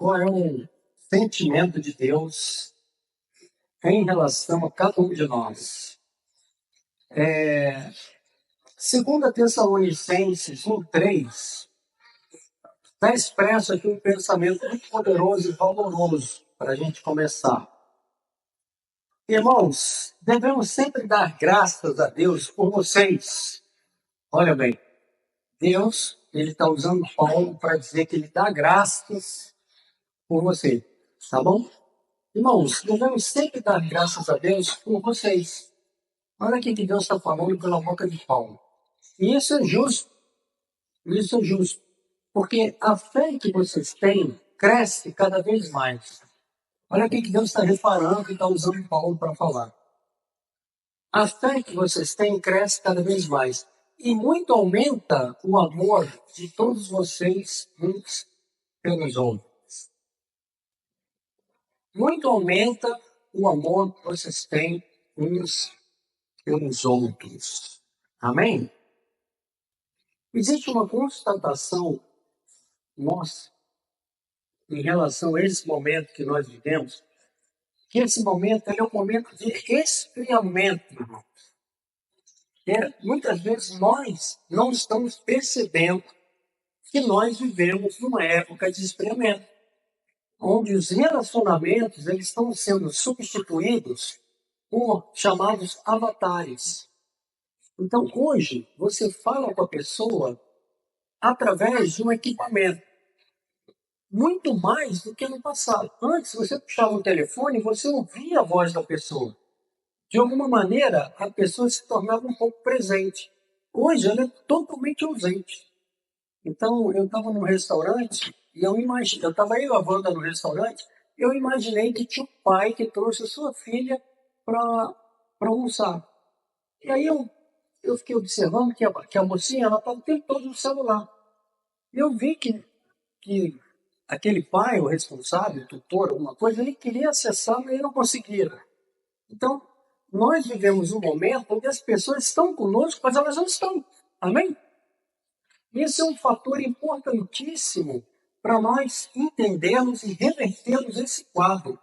qual é o sentimento de Deus em relação a cada um de nós. Segundo Tessalonicenses 1:3, está expresso aqui um pensamento muito poderoso e valoroso para a gente começar. Irmãos, devemos sempre dar graças a Deus por vocês. Olha bem, Deus, ele está usando Paulo para dizer que ele dá graças por você, tá bom? Irmãos, devemos sempre dar graças a Deus por vocês. Olha o que Deus está falando pela boca de Paulo. E isso é justo, porque a fé que vocês têm cresce cada vez mais. Olha o que Deus está reparando e está usando Paulo para falar. A fé que vocês têm cresce cada vez mais. E muito aumenta o amor de todos vocês uns pelos outros. Muito aumenta o amor que vocês têm uns pelos outros. Amém? Existe uma constatação nossa em relação a esse momento que nós vivemos, que esse momento é um momento de esfriamento, irmãos. Muitas vezes nós não estamos percebendo que nós vivemos numa época de esfriamento, onde os relacionamentos eles estão sendo substituídos por chamados avatares. Então, hoje, você fala com a pessoa através de um equipamento, muito mais do que no passado. Antes, você puxava o telefone e você ouvia a voz da pessoa. De alguma maneira, a pessoa se tornava um pouco presente. Hoje, ela é totalmente ausente. Então, eu estava num restaurante e eu estava aí lavando no restaurante, eu imaginei que tinha um pai que trouxe a sua filha para almoçar. E aí eu fiquei observando que a mocinha estava o tempo todo no celular. E eu vi que aquele pai, o responsável, o tutor, alguma coisa, ele queria acessar, mas ele não conseguia. Então, nós vivemos um momento onde as pessoas estão conosco, mas elas não estão. Amém? Esse é um fator importantíssimo para nós entendermos e revertermos esse quadro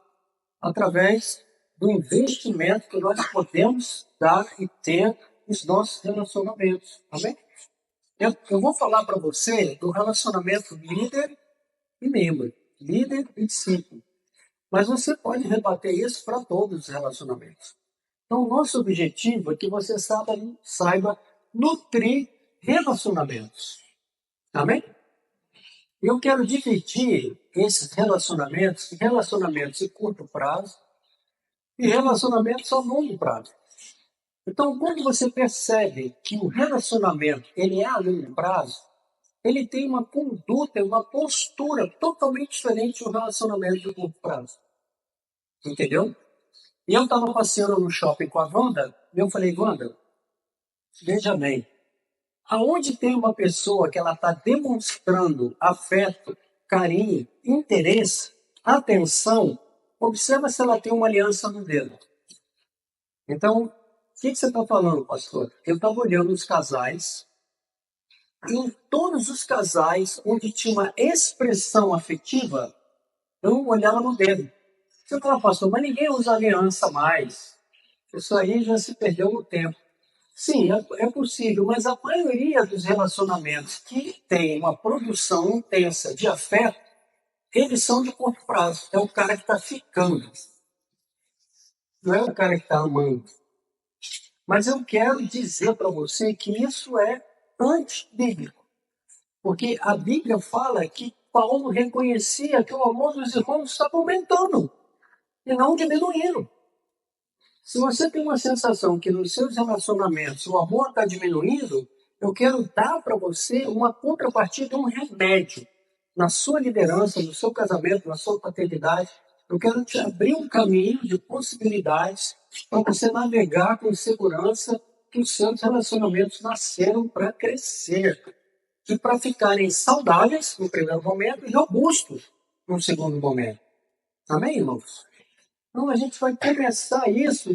através do investimento que nós podemos dar e ter nos nossos relacionamentos. Amém? Eu vou falar para você do relacionamento líder e membro, líder e discípulo. Mas você pode rebater isso para todos os relacionamentos. Então, o nosso objetivo é que você saiba nutrir relacionamentos. Amém? Eu quero dividir esses relacionamentos em relacionamentos de curto prazo e relacionamentos a longo prazo. Então, quando você percebe que o relacionamento ele é a longo prazo, ele tem uma conduta, uma postura totalmente diferente do relacionamento de curto prazo. Entendeu? E eu estava passeando no shopping com a Wanda, e eu falei, Wanda, veja bem, aonde tem uma pessoa que ela está demonstrando afeto, carinho, interesse, atenção, observa se ela tem uma aliança no dedo. Então, o que você está falando, pastor? Eu estava olhando os casais, e em todos os casais onde tinha uma expressão afetiva, eu olhava no dedo. Você fala, pastor, mas ninguém usa aliança mais. Isso aí já se perdeu no tempo. Sim, é possível, mas a maioria dos relacionamentos que tem uma produção intensa de afeto, eles são de curto prazo. É o cara que está ficando. Não é o cara que está amando. Mas eu quero dizer para você que isso é antibíblico. Porque a Bíblia fala que Paulo reconhecia que o amor dos irmãos estava aumentando e não diminuindo. Se você tem uma sensação que nos seus relacionamentos o amor está diminuindo, eu quero dar para você uma contrapartida, um remédio na sua liderança, no seu casamento, na sua paternidade. Eu quero te abrir um caminho de possibilidades para você navegar com segurança que os seus relacionamentos nasceram para crescer e para ficarem saudáveis no primeiro momento e robustos no segundo momento. Amém, irmãos? Então, a gente vai começar isso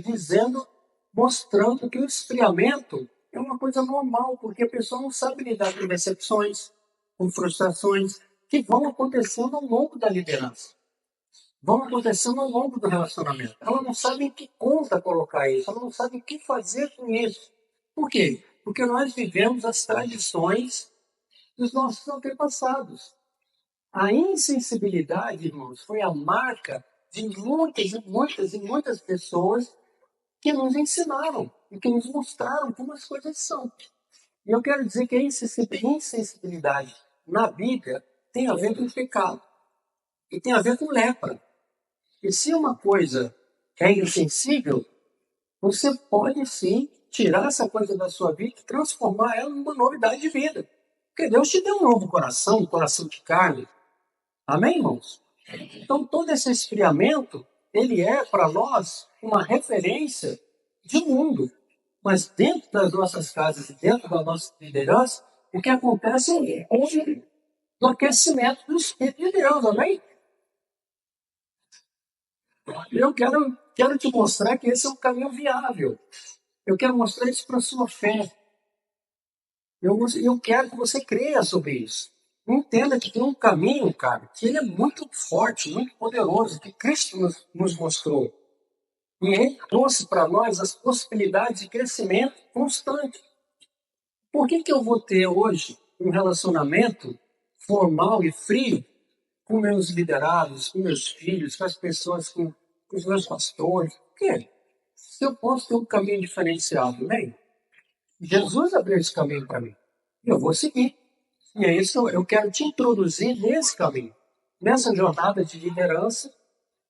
mostrando que o esfriamento é uma coisa normal, porque a pessoa não sabe lidar com decepções, com frustrações, que vão acontecendo ao longo da liderança, vão acontecendo ao longo do relacionamento. Ela não sabe em que conta colocar isso, ela não sabe o que fazer com isso. Por quê? Porque nós vivemos as tradições dos nossos antepassados. A insensibilidade, irmãos, foi a marca de muitas pessoas que nos ensinaram e que nos mostraram como as coisas são. E eu quero dizer que a insensibilidade na Bíblia tem a ver com pecado e tem a ver com lepra. E se uma coisa é insensível, você pode sim tirar essa coisa da sua vida e transformar ela numa novidade de vida. Porque Deus te deu um novo coração, um coração de carne. Amém, irmãos? Então, todo esse esfriamento, ele é para nós uma referência de mundo. Mas dentro das nossas casas e dentro da nossa liderança, o que acontece é o aquecimento do Espírito de Deus, amém? Eu quero te mostrar que esse é um caminho viável. Eu quero mostrar isso para a sua fé. Eu quero que você creia sobre isso. Entenda que tem um caminho, cara, que ele é muito forte, muito poderoso, que Cristo nos mostrou. E ele trouxe para nós as possibilidades de crescimento constante. Por que eu vou ter hoje um relacionamento formal e frio com meus liderados, com meus filhos, com as pessoas, com os meus pastores? Por quê? Se eu posso ter um caminho diferenciado, bem, Jesus abriu esse caminho para mim. E eu vou seguir. E é isso, eu quero te introduzir nesse caminho, nessa jornada de liderança,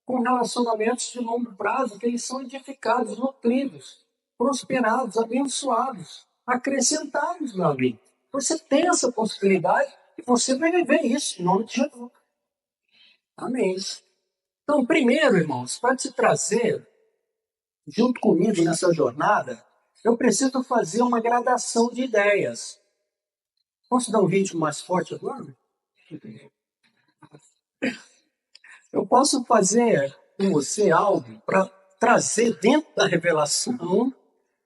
com relacionamentos de longo prazo, que eles são edificados, nutridos, prosperados, abençoados, acrescentados, meu amigo. Você tem essa possibilidade e você vai viver isso em nome de Jesus. Amém. Então, primeiro, irmãos, para te trazer junto comigo nessa jornada, eu preciso fazer uma gradação de ideias. Posso dar um ritmo mais forte agora? Eu posso fazer com você algo para trazer dentro da revelação.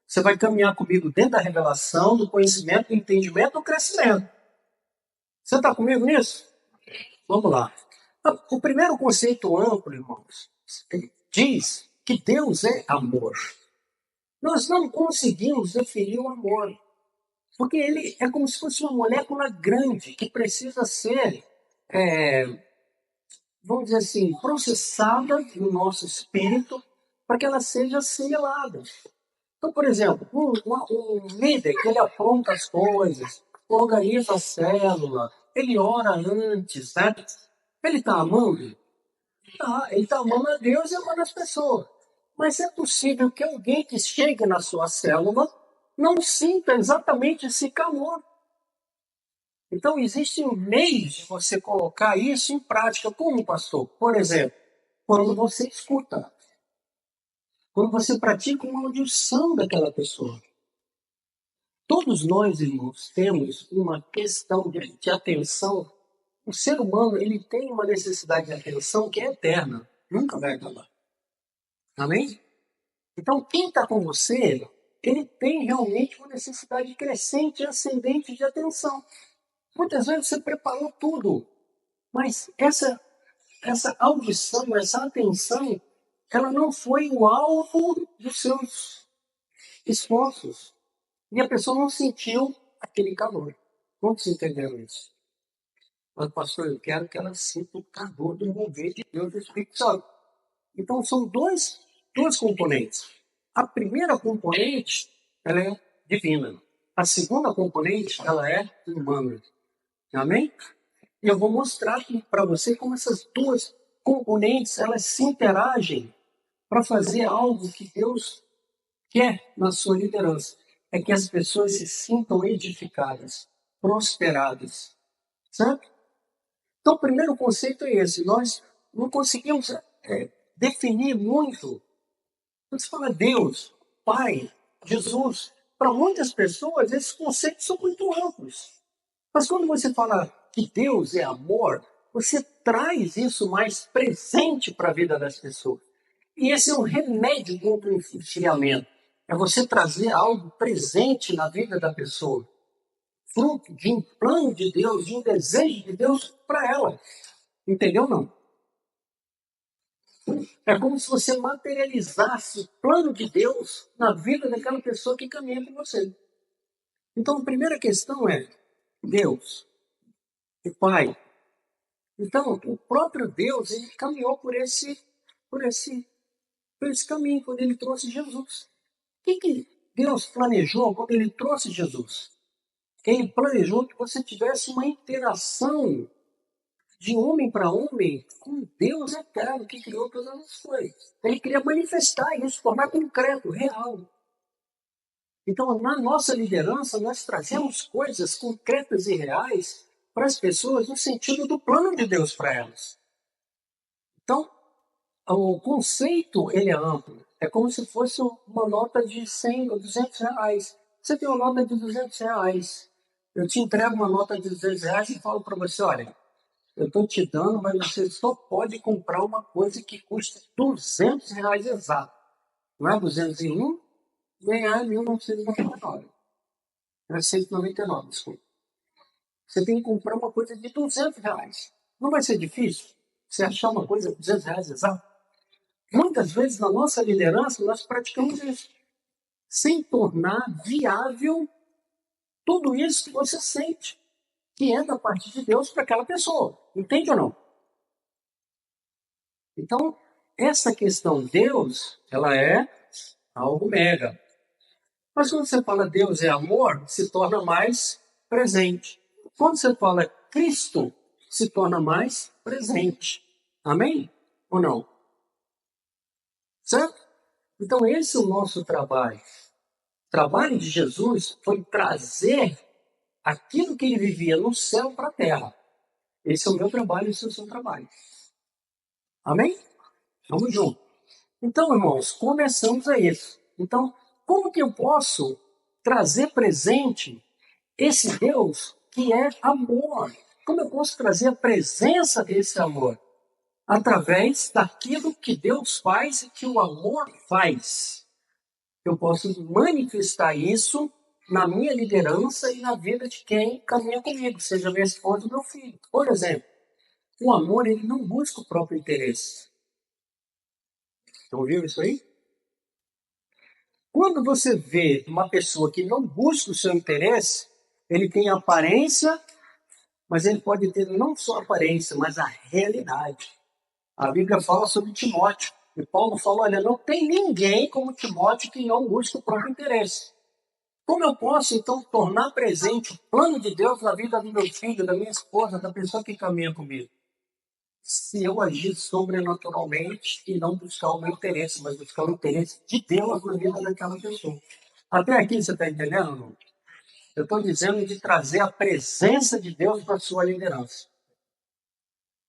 Você vai caminhar comigo dentro da revelação, do conhecimento, do entendimento, do crescimento. Você está comigo nisso? Vamos lá. O primeiro conceito amplo, irmãos, diz que Deus é amor. Nós não conseguimos definir o amor, porque ele é como se fosse uma molécula grande que precisa ser, vamos dizer assim, processada no nosso espírito para que ela seja assimilada. Então, por exemplo, um líder que ele apronta as coisas, organiza a célula, ele ora antes, né? Ele está amando? Tá, ele está amando a Deus e amando as pessoas. Mas é possível que alguém que chegue na sua célula não sinta exatamente esse calor. Então, existem meios de você colocar isso em prática. Como, pastor? Por exemplo, quando você escuta, quando você pratica uma audição daquela pessoa. Todos nós, irmãos, temos uma questão de atenção. O ser humano ele tem uma necessidade de atenção que é eterna, nunca vai acabar. Amém? Então, quem está com você, ele tem realmente uma necessidade crescente e ascendente de atenção. Muitas vezes você preparou tudo, mas essa audição, essa atenção, ela não foi o alvo dos seus esforços. E a pessoa não sentiu aquele calor. Quantos entenderam isso? Mas, pastor, eu quero que ela sinta o calor do mover de Deus do Espírito Santo. Então, são duas componentes. A primeira componente, ela é divina. A segunda componente, ela é humana. Amém? E eu vou mostrar para você como essas duas componentes, elas se interagem para fazer algo que Deus quer na sua liderança. É que as pessoas se sintam edificadas, prosperadas. Certo? Então, o primeiro conceito é esse. Nós não conseguimos definir muito. Quando se fala Deus, Pai, Jesus, para muitas pessoas esses conceitos são muito amplos. Mas quando você fala que Deus é amor, você traz isso mais presente para a vida das pessoas. E esse é um remédio contra o esfriamento. É você trazer algo presente na vida da pessoa. fruto de um plano de Deus, de um desejo de Deus para ela. Entendeu, não? É como se você materializasse o plano de Deus na vida daquela pessoa que caminha com você. Então, a primeira questão é Deus, o Pai. Então, o próprio Deus, ele caminhou por esse caminho quando ele trouxe Jesus. O que Deus planejou quando ele trouxe Jesus? Ele planejou que você tivesse uma interação de homem para homem com Deus eterno que criou todas as coisas. Ele queria manifestar isso, tornar concreto, real. Então, na nossa liderança, nós trazemos coisas concretas e reais para as pessoas no sentido do plano de Deus para elas. Então, o conceito ele é amplo. É como se fosse uma nota de 100 ou 200 reais. Você tem uma nota de 200 reais. Eu te entrego uma nota de 200 reais e falo para você, olha, eu estou te dando, mas você só pode comprar uma coisa que custa 200 reais exato. Não é 201, nem é 1999. É 199, desculpa. Você tem que comprar uma coisa de 200 reais. Não vai ser difícil você achar uma coisa de 200 reais exato? Muitas vezes na nossa liderança nós praticamos isso, sem tornar viável tudo isso que você sente, que é da parte de Deus para aquela pessoa. Entende ou não? Então, essa questão Deus, ela é algo mega. Mas quando você fala Deus é amor, se torna mais presente. Quando você fala Cristo, se torna mais presente. Amém? Ou não? Certo? Então, esse é o nosso trabalho. O trabalho de Jesus foi trazer aquilo que ele vivia no céu para a terra. Esse é o meu trabalho, esse é o seu trabalho. Amém? Vamos junto. Então, irmãos, começamos a isso. Então, como que eu posso trazer presente esse Deus que é amor? Como eu posso trazer a presença desse amor? Através daquilo que Deus faz e que o amor faz. Eu posso manifestar isso na minha liderança e na vida de quem caminha comigo, seja minha esposa ou meu filho. Por exemplo, o amor ele não busca o próprio interesse. Você ouviu isso aí? Quando você vê uma pessoa que não busca o seu interesse, ele tem aparência, mas ele pode ter não só aparência, mas a realidade. A Bíblia fala sobre Timóteo. E Paulo fala, olha, não tem ninguém como Timóteo que não busca o próprio interesse. Como eu posso, então, tornar presente o plano de Deus na vida do meu filho, da minha esposa, da pessoa que caminha comigo? Se eu agir sobrenaturalmente e não buscar o meu interesse, mas buscar o interesse de Deus na vida daquela pessoa. Até aqui você está entendendo, não? Eu estou dizendo de trazer a presença de Deus para a sua liderança.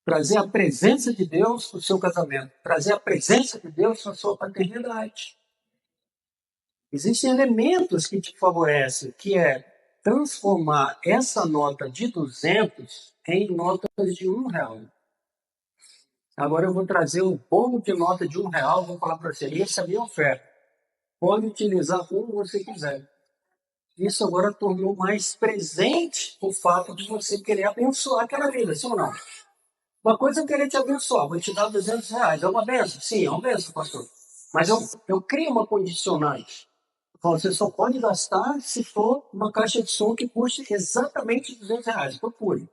Trazer a presença de Deus para o seu casamento. Trazer a presença de Deus para a sua paternidade. Existem elementos que te favorecem, que é transformar essa nota de 200 em notas de R$ 1. Agora eu vou trazer um bolo de nota de R$ 1, vou falar para você, essa é a minha oferta. Pode utilizar como você quiser. Isso agora tornou mais presente o fato de você querer abençoar aquela vida, sim ou não? Uma coisa é eu querer te abençoar, vou te dar R$ 200. É uma benção? Sim, é uma benção, pastor. Mas eu crio uma condicionante. Você só pode gastar se for uma caixa de som que custe exatamente R$ 200. Procure.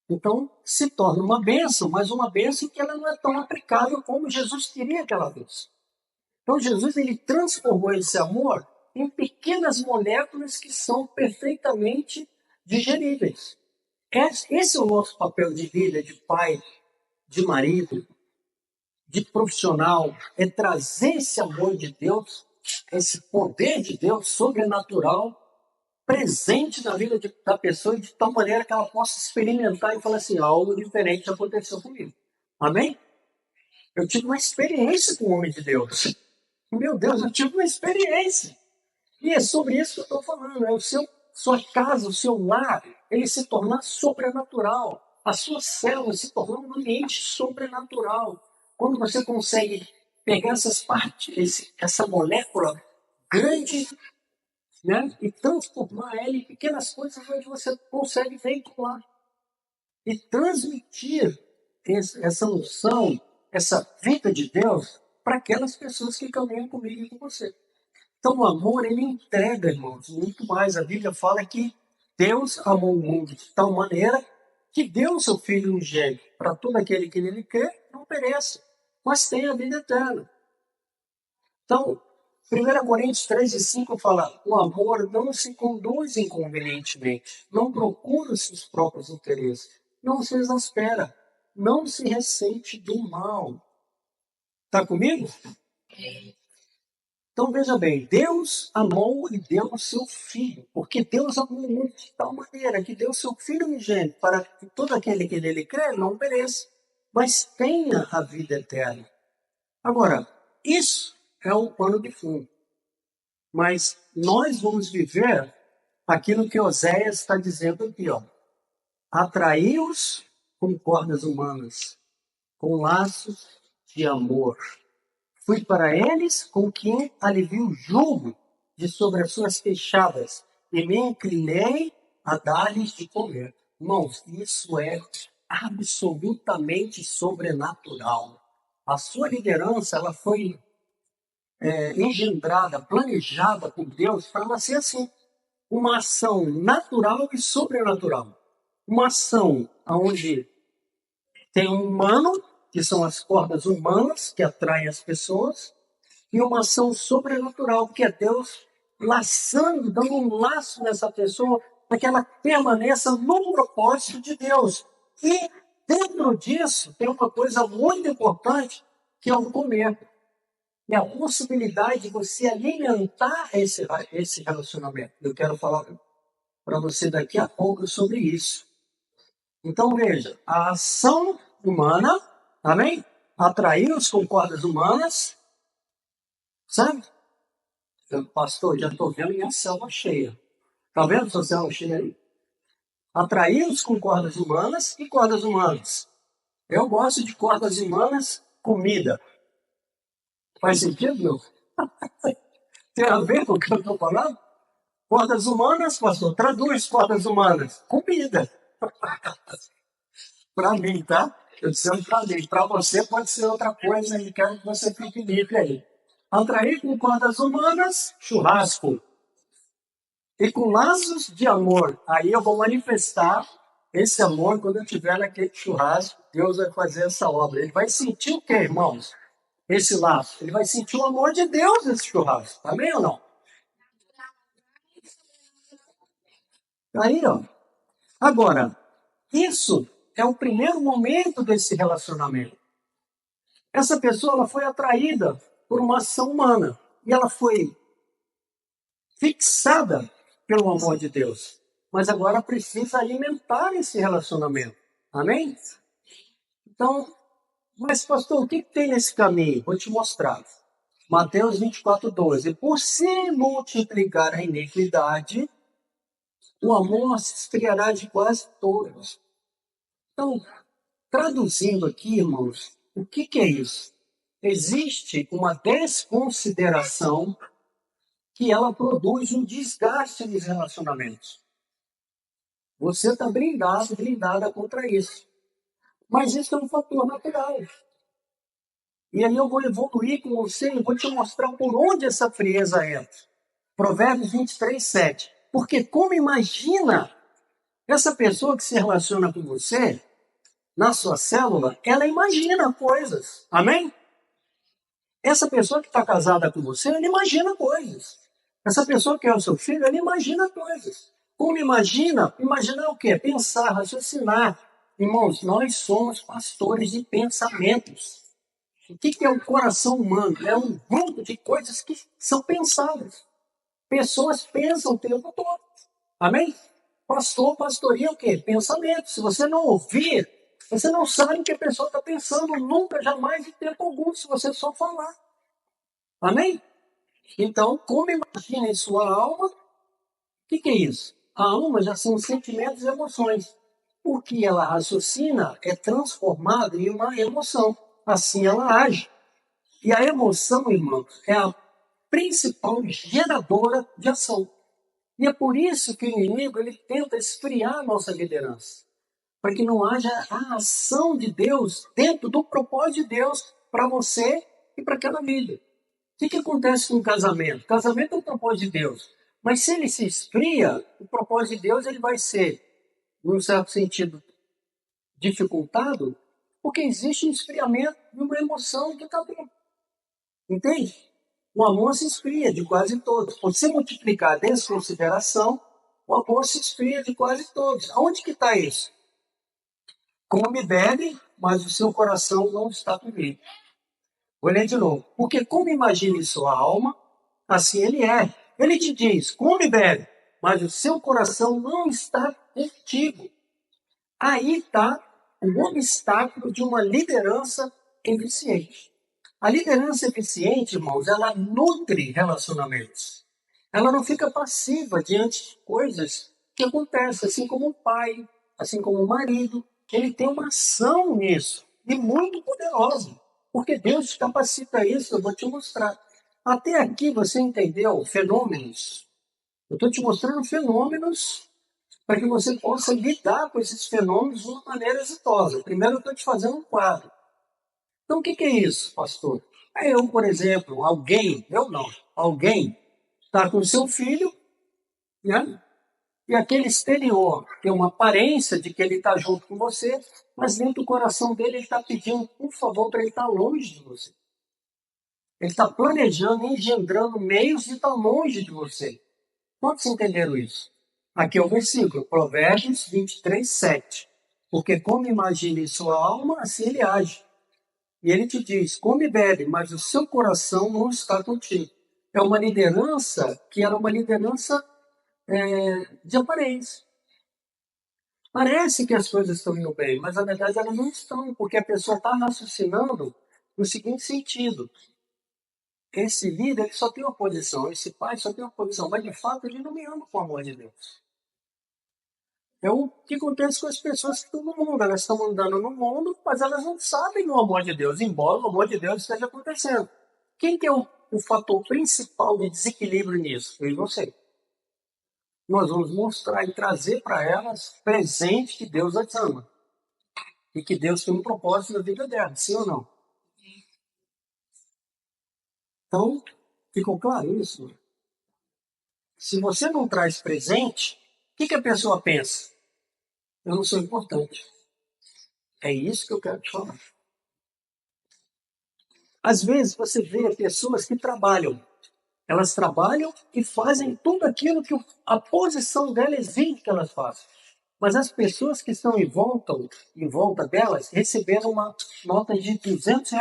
Então, se torna uma bênção, mas uma bênção que ela não é tão aplicável como Jesus queria que ela fosse. Então, Jesus ele transformou esse amor em pequenas moléculas que são perfeitamente digeríveis. Esse é o nosso papel de líder, de pai, de marido, de profissional, é trazer esse amor de Deus, esse poder de Deus sobrenatural, presente na vida da pessoa de tal maneira que ela possa experimentar e falar assim, algo diferente aconteceu comigo. Amém? Eu tive uma experiência com o homem de Deus. Meu Deus, eu tive uma experiência. E é sobre isso que eu estou falando. É sua casa, o seu lar, ele se tornar sobrenatural. A sua célula se tornar um ambiente sobrenatural. Quando você consegue pegar essas partes, essa molécula grande né? E transformar ela em pequenas coisas onde você consegue veicular e transmitir essa noção, essa vida de Deus para aquelas pessoas que caminham comigo e com você. Então, o amor, ele entrega, irmãos, muito mais. A Bíblia fala que Deus amou o mundo de tal maneira que deu o seu Filho unigênito para todo aquele que nele crê, não pereça, mas tenha a vida eterna. Então, 1 Coríntios 3:5 fala: o amor não se conduz inconvenientemente, não procura os seus próprios interesses, não se exaspera, não se ressente do mal. Está comigo? Então veja bem, Deus amou e deu o seu Filho, porque Deus amou o mundo de tal maneira que deu o seu Filho unigênito para que todo aquele que nele crê não pereça, mas tenha a vida eterna. Agora, isso é o pano de fundo. Mas nós vamos viver aquilo que Oséias está dizendo aqui, ó. Atraí-os com cordas humanas, com laços de amor. Fui para eles com quem alivio o jugo de sobre as suas queixadas e me inclinei a dar-lhes de comer. Irmãos, isso é absolutamente sobrenatural. A sua liderança, ela foi engendrada, planejada por Deus para ela ser assim. Uma ação natural e sobrenatural. Uma ação onde tem um humano, que são as cordas humanas que atraem as pessoas, e uma ação sobrenatural, que é Deus laçando, dando um laço nessa pessoa para que ela permaneça no propósito de Deus. E dentro disso tem uma coisa muito importante, que é o comer. E a possibilidade de você alimentar esse relacionamento. Eu quero falar para você daqui a pouco sobre isso. Então veja, a ação humana, amém? Atraí-los com cordas humanas, sabe? Pastor, já estou vendo minha célula cheia. Está vendo sua célula cheia aí? Atraí-los com cordas humanas e cordas humanas. Eu gosto de cordas humanas, comida. Faz sentido, meu? Tem a ver com o que eu estou falando? Cordas humanas, pastor, traduz cordas humanas. Comida. Para mim, tá? Eu disse para mim. Para você pode ser outra coisa e quero que você fique livre aí. Atrair com cordas humanas, churrasco. E com laços de amor. Aí eu vou manifestar esse amor quando eu estiver naquele churrasco. Deus vai fazer essa obra. Ele vai sentir o quê, irmãos? Esse laço. Ele vai sentir o amor de Deus nesse churrasco. Amém ou não? Aí, ó. Agora, isso é o primeiro momento desse relacionamento. Essa pessoa ela foi atraída por uma ação humana e ela foi fixada pelo amor de Deus. Mas agora precisa alimentar esse relacionamento. Amém? Então, mas pastor, o que tem nesse caminho? Vou te mostrar. Mateus 24:12. Por se multiplicar a iniquidade, o amor se esfriará de quase todos. Então, traduzindo aqui, irmãos, o que é isso? Existe uma desconsideração que ela produz um desgaste nos relacionamentos. Você está blindado, blindada contra isso. Mas isso é um fator natural. E aí eu vou evoluir com você e vou te mostrar por onde essa frieza entra. Provérbios 23:7. Porque como imagina essa pessoa que se relaciona com você, na sua célula, ela imagina coisas. Amém? Essa pessoa que está casada com você, ela imagina coisas. Essa pessoa que é o seu filho, ela imagina coisas. Como imagina? Imaginar o quê? Pensar, raciocinar. Irmãos, nós somos pastores de pensamentos. O que é o coração humano? É um grupo de coisas que são pensadas. Pessoas pensam o tempo todo. Amém? Pastor, pastoria é o quê? Pensamento. Se você não ouvir, você não sabe o que a pessoa está pensando nunca, jamais, em tempo algum, se você só falar. Amém? Então, como imagina em sua alma, o que é isso? A alma já são sentimentos e emoções. O que ela raciocina é transformado em uma emoção. Assim ela age. E a emoção, irmãos, é a principal geradora de ação. E é por isso que o inimigo ele tenta esfriar a nossa liderança, para que não haja a ação de Deus dentro do propósito de Deus para você e para aquela vida. O que acontece com o casamento? O casamento é o propósito de Deus, mas se ele se esfria, o propósito de Deus ele vai ser, num certo sentido, dificultado, porque existe um esfriamento de uma emoção que está dentro. Entende? O amor se esfria de quase todos. Por se multiplicar a desconsideração, o amor se esfria de quase todos. Aonde que está isso? Come e bebe, mas o seu coração não está comigo. Vou ler de novo. Porque como imagina em sua alma, assim ele é. Ele te diz, come e bebe, mas o seu coração não está contigo. Aí está o obstáculo de uma liderança eficiente. A liderança eficiente, irmãos, ela nutre relacionamentos. Ela não fica passiva diante de coisas que acontecem, assim como um pai, assim como um marido. Ele tem uma ação nisso, e muito poderosa, porque Deus te capacita isso, eu vou te mostrar. Até aqui você entendeu fenômenos. Eu estou te mostrando fenômenos para que você possa lidar com esses fenômenos de uma maneira exitosa. Primeiro, eu estou te fazendo um quadro. Então, o que é isso, pastor? Eu, por exemplo, alguém está com seu filho, né? E aquele exterior tem uma aparência de que ele está junto com você, mas dentro do coração dele ele está pedindo, por favor, para ele estar longe de você. Ele está planejando, engendrando meios de estar longe de você. Quantos entenderam isso? Aqui é o versículo, Provérbios 23, 7. Porque como imagina em sua alma, assim ele age. E ele te diz, come e bebe, mas o seu coração não está contigo. É uma liderança que era uma liderança de aparência. Parece que as coisas estão indo bem, mas na verdade elas não estão, porque a pessoa está raciocinando no seguinte sentido. Esse líder ele só tem uma posição, esse pai só tem uma posição, mas de fato ele não me ama com o amor de Deus. É o que acontece com as pessoas que estão no mundo. Elas estão andando no mundo, mas elas não sabem o amor de Deus, embora o amor de Deus esteja acontecendo. Quem que é o fator principal de desequilíbrio nisso? Eu e você. Nós vamos mostrar e trazer para elas presente que Deus as ama. E que Deus tem um propósito na vida delas, sim ou não? Então, ficou claro isso? Se você não traz presente, o que a pessoa pensa? Eu não sou importante. É isso que eu quero te falar. Às vezes você vê pessoas que trabalham. Elas trabalham e fazem tudo aquilo que a posição dela exige que elas façam. Mas as pessoas que estão em volta delas receberam uma nota de R$ 200.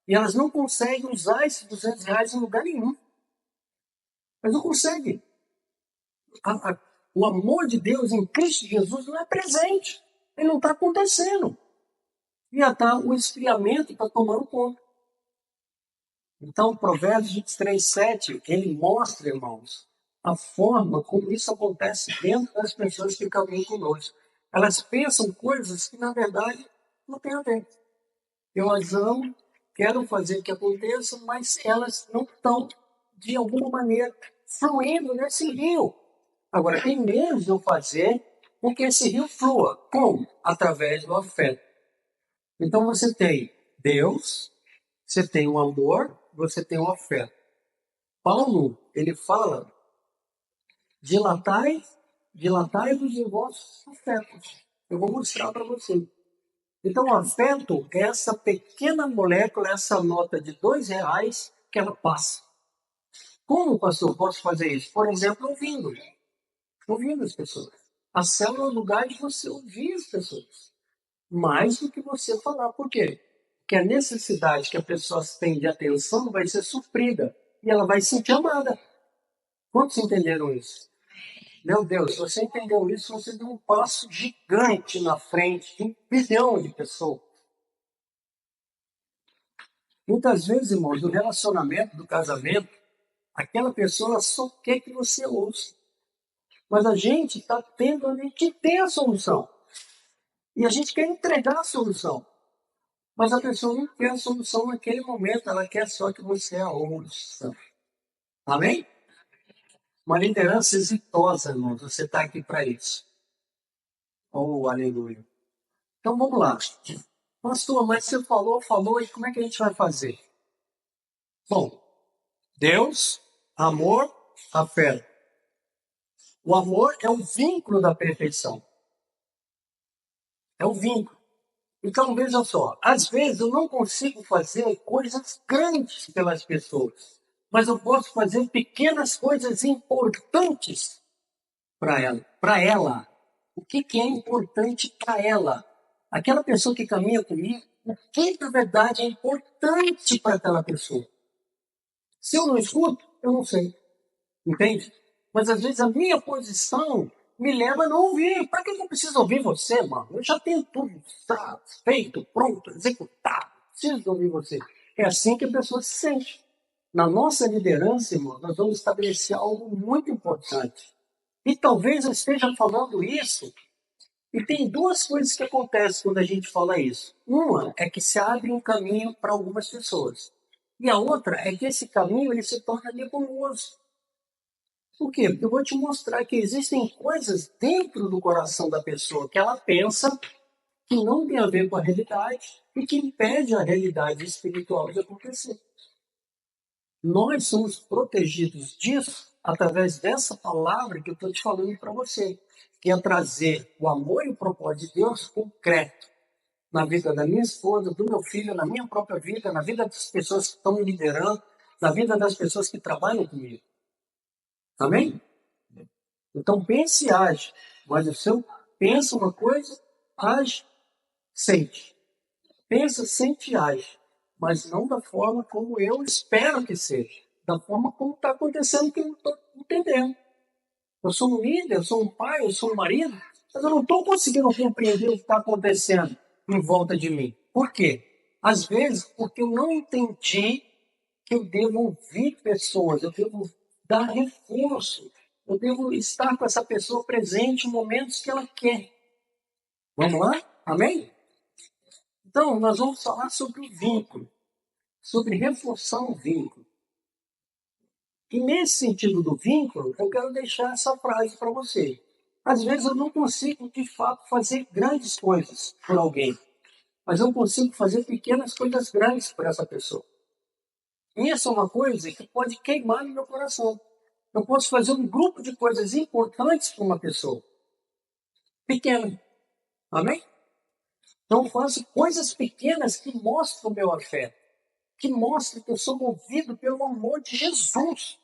E elas não conseguem usar esses R$ 200 em lugar nenhum. Elas não conseguem. O amor de Deus em Cristo Jesus não é presente. Ele não está acontecendo. E está o esfriamento está tomando conta. Então, Provérbios 23, 7, ele mostra, irmãos, a forma como isso acontece dentro das pessoas que caminham conosco. Elas pensam coisas que, na verdade, não têm a ver. Eu as amo, quero fazer que aconteça, mas elas não estão, de alguma maneira, fluindo nesse rio. Agora, tem meios de eu fazer com que esse rio flua. Como? Através do afeto. Então, você tem Deus, você tem o amor, você tem o afeto. Paulo, ele fala, dilatai-vos em vossos afetos. Eu vou mostrar para você. Então, o afeto é essa pequena molécula, essa nota de R$ 2 que ela passa. Como, pastor, posso fazer isso? Por exemplo, ouvindo as pessoas. A célula é o lugar de você ouvir as pessoas. Mais do que você falar. Por quê? Porque a necessidade que a pessoa tem de atenção vai ser suprida. E ela vai se sentir amada. Quantos entenderam isso? Meu Deus, se você entendeu isso, você deu um passo gigante na frente de 1 bilhão de pessoas. Muitas vezes, irmãos, no relacionamento, do casamento, aquela pessoa só quer que você ouça. Mas a gente está tendo ali que ter a solução. E a gente quer entregar a solução. Mas a pessoa não quer a solução naquele momento, ela quer só que você a ouça. Amém? Uma liderança exitosa, irmãos. Você está aqui para isso. Oh, aleluia. Então vamos lá. Pastor, mas você falou, e como é que a gente vai fazer? Bom, Deus, amor, afeto. O amor é o vínculo da perfeição. É o vínculo. Então, veja só, às vezes eu não consigo fazer coisas grandes pelas pessoas, mas eu posso fazer pequenas coisas importantes para ela. Para ela. O que é importante para ela? Aquela pessoa que caminha comigo, o que na verdade é importante para aquela pessoa? Se eu não escuto, eu não sei. Entende? Mas às vezes a minha posição me leva a não ouvir. Para que eu preciso ouvir você, mano? Eu já tenho tudo feito, pronto, executado. Preciso ouvir você. É assim que a pessoa se sente. Na nossa liderança, irmão, nós vamos estabelecer algo muito importante. E talvez eu esteja falando isso. E tem duas coisas que acontecem quando a gente fala isso. Uma é que se abre um caminho para algumas pessoas. E a outra é que esse caminho ele se torna nebuloso. Por quê? Porque eu vou te mostrar que existem coisas dentro do coração da pessoa que ela pensa que não tem a ver com a realidade e que impede a realidade espiritual de acontecer. Nós somos protegidos disso através dessa palavra que eu estou te falando para você, que é trazer o amor e o propósito de Deus concreto na vida da minha esposa, do meu filho, na minha própria vida, na vida das pessoas que estão me liderando, na vida das pessoas que trabalham comigo. Amém? Então pense e age. Mas o seu pensa uma coisa, age, sente. Pensa, sente e age. Mas não da forma como eu espero que seja. Da forma como está acontecendo que eu não estou entendendo. Eu sou um líder, eu sou um pai, eu sou um marido, mas eu não estou conseguindo compreender o que está acontecendo em volta de mim. Por quê? Às vezes, porque eu não entendi que eu devo ouvir pessoas, eu devo dar reforço, eu devo estar com essa pessoa presente em momentos que ela quer. Vamos lá? Amém? Então, nós vamos falar sobre o vínculo, sobre reforçar o vínculo. E nesse sentido do vínculo, eu quero deixar essa frase para você. Às vezes eu não consigo, de fato, fazer grandes coisas por alguém, mas eu consigo fazer pequenas coisas grandes por essa pessoa. E isso é uma coisa que pode queimar no meu coração. Eu posso fazer um grupo de coisas importantes para uma pessoa. Pequena. Amém? Então eu faço coisas pequenas que mostram o meu afeto. Que mostram que eu sou movido pelo amor de Jesus.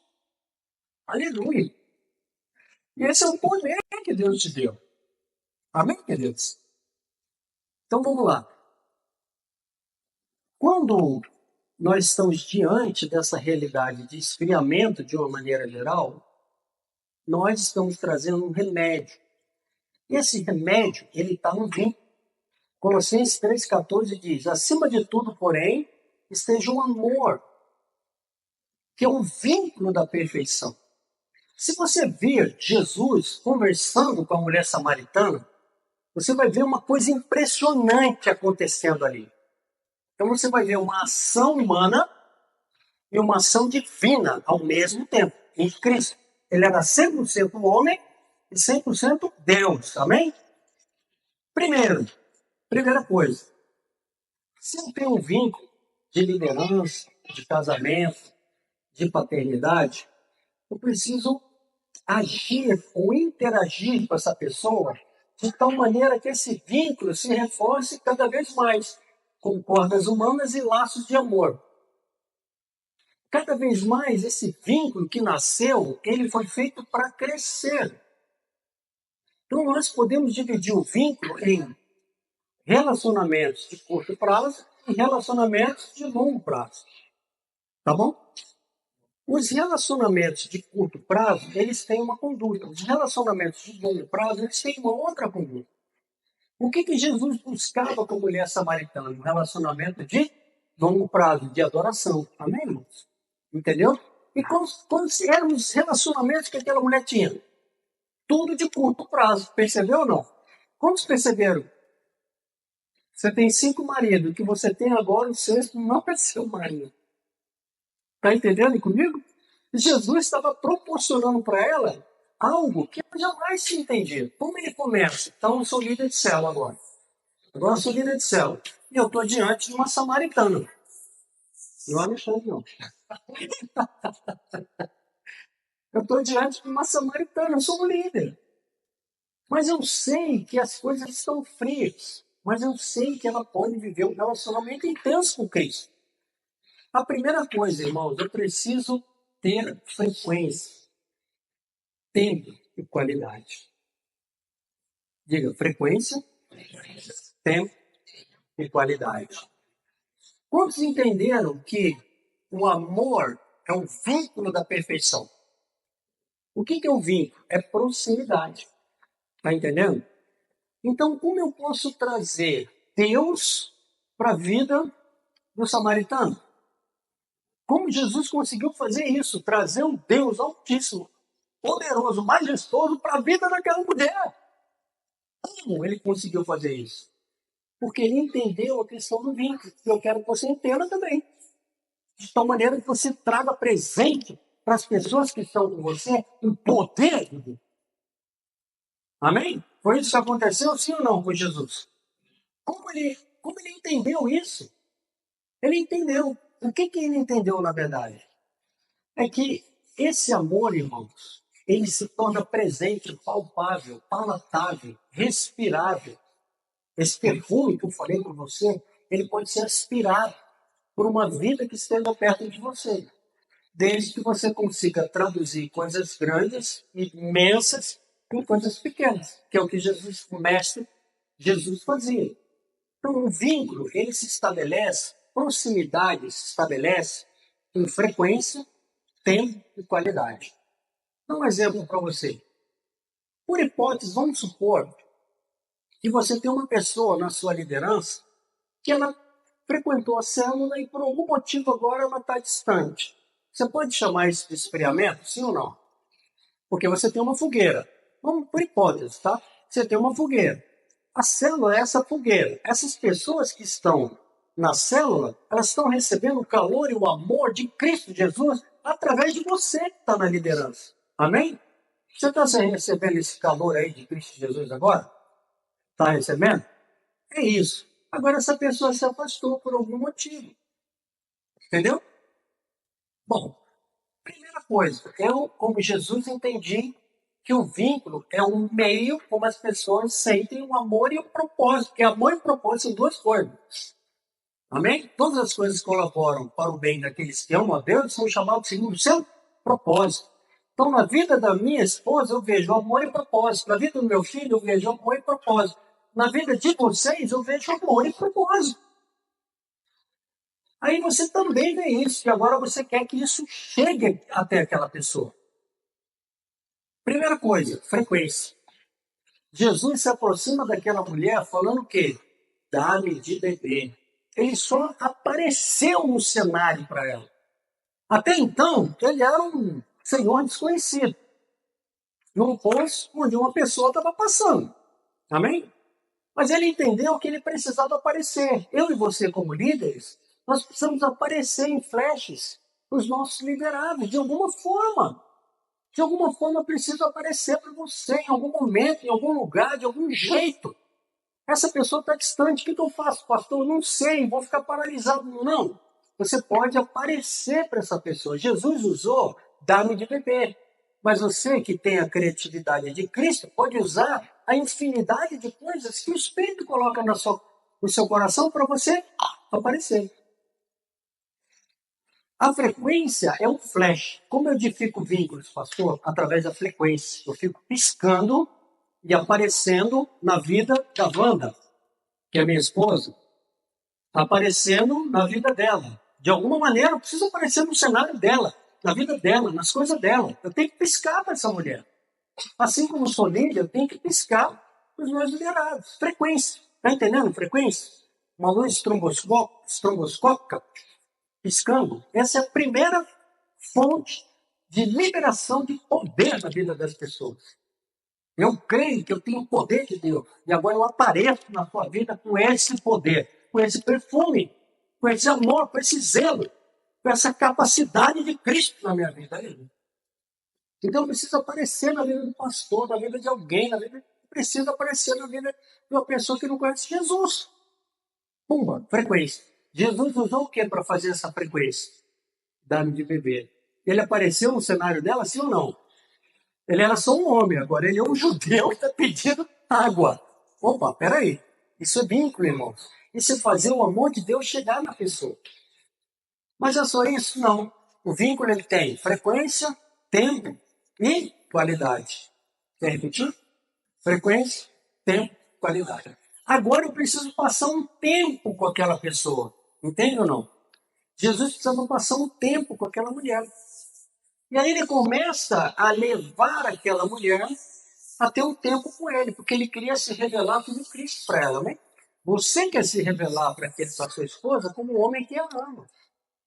Aleluia. E esse é o poder que Deus te deu. Amém, queridos? Então vamos lá. Quando nós estamos diante dessa realidade de esfriamento de uma maneira geral, nós estamos trazendo um remédio. E esse remédio, ele está no vinho. Colossenses 3,14 diz, acima de tudo, porém, esteja o amor, que é o vínculo da perfeição. Se você vir Jesus conversando com a mulher samaritana, você vai ver uma coisa impressionante acontecendo ali. Então você vai ver uma ação humana e uma ação divina ao mesmo tempo, em Cristo. Ele era 100% homem e 100% Deus, amém? Primeira coisa, se eu tenho um vínculo de liderança, de casamento, de paternidade, eu preciso agir ou interagir com essa pessoa de tal maneira que esse vínculo se reforce cada vez mais com cordas humanas e laços de amor. Cada vez mais esse vínculo que nasceu, ele foi feito para crescer. Então nós podemos dividir o vínculo em relacionamentos de curto prazo e relacionamentos de longo prazo. Tá bom? Os relacionamentos de curto prazo, eles têm uma conduta. Os relacionamentos de longo prazo, eles têm uma outra conduta. O que Jesus buscava com a mulher samaritana? Um relacionamento de longo prazo, de adoração. Amém, irmãos? Entendeu? E quais eram os relacionamentos que aquela mulher tinha? Tudo de curto prazo. Percebeu ou não? Quantos perceberam? Você tem 5 maridos, o que você tem agora, o sexto não é seu marido. Está entendendo comigo? Jesus estava proporcionando para ela algo que ela jamais tinha entendido. Como ele começa? Então, eu sou líder de célula agora. Agora eu sou líder de célula. E eu estou diante de uma samaritana. Não é Alexandre, não. Eu estou diante de uma samaritana, eu sou um líder. Mas eu sei que as coisas estão frias. Mas eu sei que ela pode viver um relacionamento intenso com Cristo. A primeira coisa, irmãos, eu preciso ter frequência, tempo e qualidade. Diga, frequência, tempo e qualidade. Quantos entenderam que o amor é um vínculo da perfeição? O que é um vínculo? É proximidade. Está entendendo? Então, como eu posso trazer Deus para a vida do samaritano? Como Jesus conseguiu fazer isso? Trazer um Deus altíssimo, poderoso, majestoso para a vida daquela mulher. Como ele conseguiu fazer isso? Porque ele entendeu a questão do vínculo. E eu quero que você entenda também. De tal maneira que você traga presente para as pessoas que estão com você o poder de Deus. Amém? Foi isso que aconteceu, sim ou não, com Jesus? Como ele entendeu isso? Ele entendeu. O que ele entendeu, na verdade? É que esse amor, irmãos, ele se torna presente, palpável, palatável, respirável. Esse perfume que eu falei para você, ele pode ser aspirado por uma vida que esteja perto de você. Desde que você consiga traduzir coisas grandes e imensas em coisas pequenas, que é o que Jesus, o mestre Jesus fazia. Então, o vínculo, ele se estabelece, proximidade se estabelece com frequência, tempo e qualidade. Vou dar um exemplo para você. Por hipótese, vamos supor que você tem uma pessoa na sua liderança que ela frequentou a célula e por algum motivo agora ela está distante. Você pode chamar isso de esfriamento, sim ou não? Porque você tem uma fogueira. Vamos por hipótese, tá? Você tem uma fogueira. A célula é essa fogueira. Essas pessoas que estão na célula, elas estão recebendo o calor e o amor de Cristo Jesus através de você que está na liderança. Amém? Você está recebendo esse calor aí de Cristo Jesus agora? Está recebendo? É isso. Agora essa pessoa se afastou por algum motivo. Entendeu? Bom, primeira coisa, eu, como Jesus, entendi que o vínculo é um meio como as pessoas sentem o amor e o propósito. Porque amor e propósito são duas coisas. Amém? Todas as coisas que colaboram para o bem daqueles que amam a Deus são chamados segundo o seu propósito. Então, na vida da minha esposa, eu vejo amor e propósito. Na vida do meu filho, eu vejo amor e propósito. Na vida de vocês, eu vejo amor e propósito. Aí você também vê isso, que agora você quer que isso chegue até aquela pessoa. Primeira coisa, frequência. Jesus se aproxima daquela mulher falando o quê? Dá-me de beber. Ele só apareceu no cenário para ela. Até então, ele era um senhor desconhecido. Num poço onde uma pessoa estava passando. Amém? Mas ele entendeu que ele precisava aparecer. Eu e você, como líderes, nós precisamos aparecer em flashes para os nossos liderados, de alguma forma. De alguma forma, precisa aparecer para você, em algum momento, em algum lugar, de algum jeito. Essa pessoa está distante, o que eu faço, pastor? Eu não sei, vou ficar paralisado. Não. Você pode aparecer para essa pessoa. Jesus usou dar-me de beber. Mas você que tem a criatividade de Cristo pode usar a infinidade de coisas que o Espírito coloca no seu coração para você aparecer. A frequência é um flash. Como eu edifico vínculos, pastor? Através da frequência. Eu fico piscando e aparecendo na vida da Wanda, que é minha esposa, aparecendo na vida dela. De alguma maneira, eu preciso aparecer no cenário dela, na vida dela, nas coisas dela. Eu tenho que piscar para essa mulher. Assim como sou líder, eu tenho que piscar para os meus liderados. Frequência. Está entendendo? Frequência. Uma luz estromboscópica piscando. Essa é a primeira fonte de liberação de poder na vida das pessoas. Eu creio que eu tenho o poder de Deus. E agora eu apareço na sua vida com esse poder, com esse perfume, com esse amor, com esse zelo. com essa capacidade de Cristo na minha vida. Então, eu preciso aparecer na vida do pastor, na vida de alguém, preciso aparecer na vida de uma pessoa que não conhece Jesus. Pumba, frequência. Jesus usou o que para fazer essa frequência? Dar-me de beber. Ele apareceu no cenário dela, sim ou não? Ele era só um homem, agora ele é um judeu que está pedindo água. Opa, peraí. Isso é vínculo, irmão. Isso é fazer o amor de Deus chegar na pessoa. Mas é só isso? Não. O vínculo ele tem frequência, tempo e qualidade. Quer repetir? Frequência, tempo, qualidade. Agora eu preciso passar um tempo com aquela pessoa. Entende ou não? Jesus precisava passar um tempo com aquela mulher. E aí ele começa a levar aquela mulher a ter um tempo com ele, porque ele queria se revelar como Cristo para ela, né? Você quer se revelar para a sua esposa como um homem que a ama,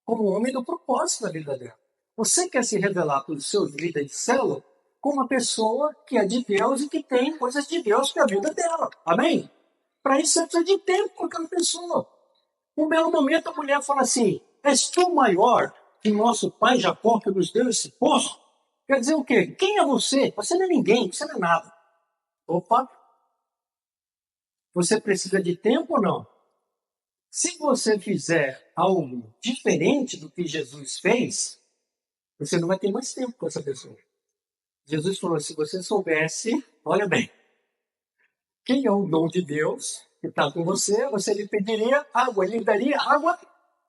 como um homem do propósito da vida dela. Você quer se revelar para os seus líderes de célula como uma pessoa que é de Deus e que tem coisas de Deus para a vida dela. Amém? Para isso você precisa de tempo com aquela pessoa. Um belo momento a mulher fala assim, és tu maior que nosso pai Jacó que nos deu esse poço? Quer dizer o quê? Quem é você? Você não é ninguém, você não é nada. Opa! Você precisa de tempo ou não? Se você fizer algo diferente do que Jesus fez, você não vai ter mais tempo com essa pessoa. Jesus falou, se você soubesse, olha bem, quem é o dom de Deus que está com você, você lhe pediria água, ele lhe daria água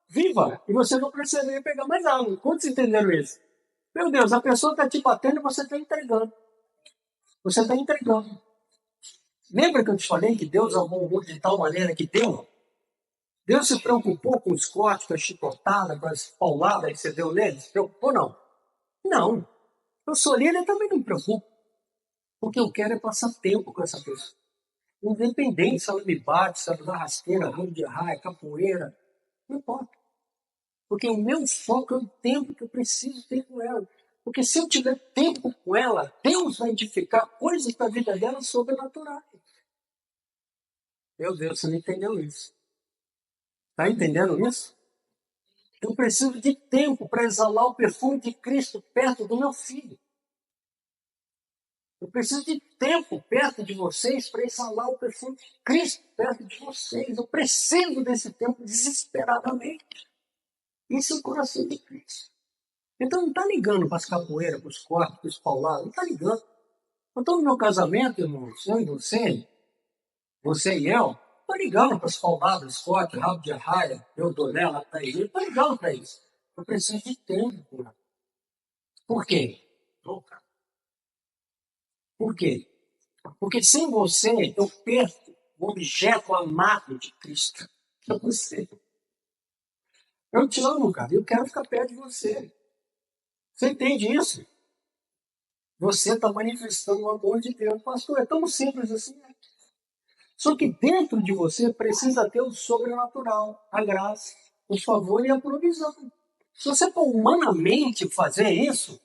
viva, e você não precisaria pegar mais água. Quantos entenderam isso? Meu Deus, a pessoa está te batendo e você está entregando. Você está entregando. Lembra que eu te falei que Deus amou o mundo de tal maneira que deu? Deus se preocupou com os cortes, com a chicotada, com as pauladas que você deu neles? Se preocupou, não? Não. Eu sou líder e também não me preocupo. O que eu quero é passar tempo com essa pessoa. Independente se ela me bate, se ela dá rasteira, ramo de raia, capoeira, não importa. Porque o meu foco é o tempo que eu preciso ter com ela. Porque se eu tiver tempo com ela, Deus vai edificar coisas da vida dela sobrenaturais. Meu Deus, você não entendeu isso. Está entendendo isso? Eu preciso de tempo para exalar o perfume de Cristo perto do meu filho. Eu preciso de tempo perto de vocês para exalar o perfume de Cristo perto de vocês. Eu preciso desse tempo desesperadamente. Isso é o coração de Cristo. Então não está ligando para as capoeiras, para os cortes, para os paulados. Não está ligando. Então no meu casamento, irmãos, eu e você e eu, estou ligando para as pauladas, cortes, rabo de arraia, eu dou nela, está aí. Estou ligando para isso. Eu preciso de tempo. Por quê? Por quê? Porque sem você, eu perco o objeto amado de Cristo. É você. Eu te amo, cara. Eu quero ficar perto de você. Você entende isso? Você está manifestando o amor de Deus. Pastor, é tão simples assim. Né? Só que dentro de você precisa ter o sobrenatural, a graça, o favor e a provisão. Se você for humanamente fazer isso,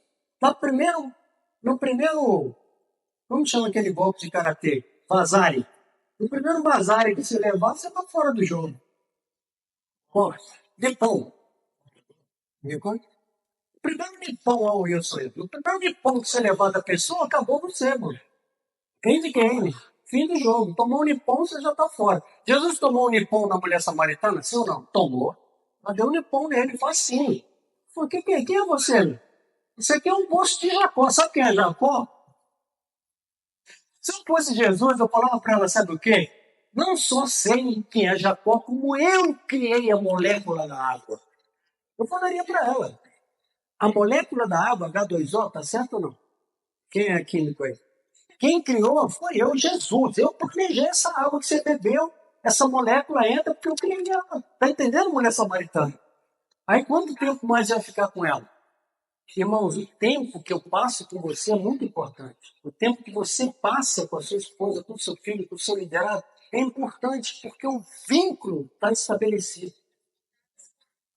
no primeiro, como chama aquele golpe de karatê? Vazare. No primeiro vazare que você levar, você está fora do jogo. Ó, Nipão. O primeiro Nipão, ó, Wilson. O primeiro Nipão que você levar da pessoa, acabou você, mano. End game. Fim do jogo. Tomou um Nipão, você já está fora. Jesus tomou um Nipão na mulher samaritana, sim ou não? Tomou. Mas deu um Nipão nele, facinho. Falei, quem é você? Isso aqui é um poço de Jacó. Sabe quem é Jacó? Se eu fosse Jesus, eu falava para ela, sabe o quê? Não só sei quem é Jacó, como eu criei a molécula da água. Eu falaria para ela. A molécula da água, H2O, tá certo ou não? Quem é químico aí? Quem criou foi eu, Jesus. Eu planejei essa água que você bebeu. Essa molécula entra porque eu criei ela. Tá entendendo, mulher samaritana? Aí quanto tempo mais vai ficar com ela? Irmãos, o tempo que eu passo com você é muito importante. O tempo que você passa com a sua esposa, com o seu filho, com o seu liderado, é importante porque o vínculo está estabelecido.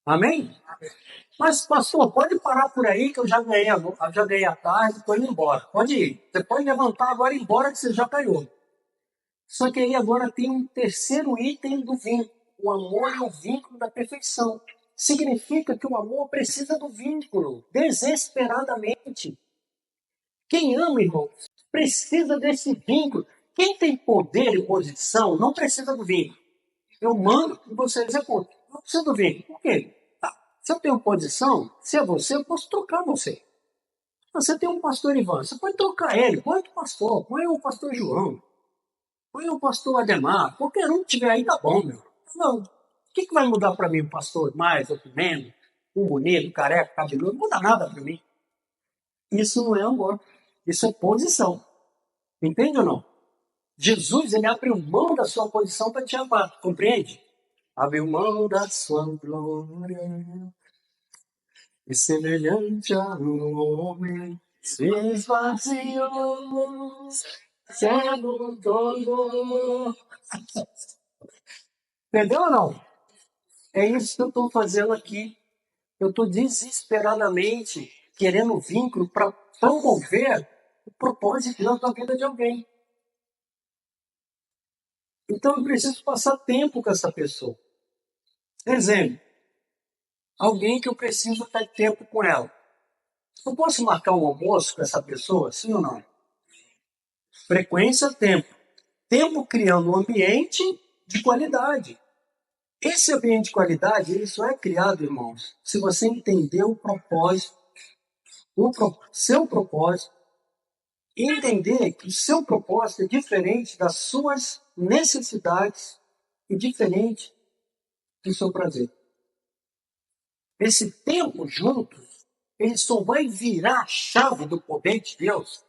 Amém? Mas, pastor, pode parar por aí que eu já ganhei a tarde, estou indo embora. Pode ir. Você pode levantar agora e ir embora que você já ganhou. Só que aí agora tem um terceiro item do vínculo. O amor é o vínculo da perfeição. significa que o amor precisa do vínculo, desesperadamente. Quem ama, irmão, precisa desse vínculo. Quem tem poder e posição não precisa do vínculo. Eu mando e você executa. Não precisa do vínculo. Por quê? Se eu tenho posição, se é você, eu posso trocar você. Você tem um pastor Ivan, você pode trocar ele. Põe outro pastor, põe o pastor João, põe o pastor Ademar. Qualquer um que tiver aí, tá bom, meu. Não. O que vai mudar para mim um pastor mais, outro menos? Um bonito, um careca, cabeludo? Não muda nada para mim. Isso não é amor. Isso é posição. Entende ou não? Jesus, ele abriu mão da sua posição para te amar. Compreende? Abriu mão da sua glória. E semelhante a um homem se esvaziou, sendo todo. Entendeu ou não? É isso que eu estou fazendo aqui. Eu estou desesperadamente querendo vínculo para promover o propósito de Deus na vida de alguém. Então eu preciso passar tempo com essa pessoa. Exemplo, alguém que eu preciso ter tempo com ela. Eu posso marcar um almoço com essa pessoa, sim ou não? Frequência, tempo. Tempo criando um ambiente de qualidade. Esse ambiente de qualidade, ele só é criado, irmãos, se você entender o propósito, seu propósito, e entender que o seu propósito é diferente das suas necessidades e diferente do seu prazer. Esse tempo juntos, ele só vai virar a chave do poder de Deus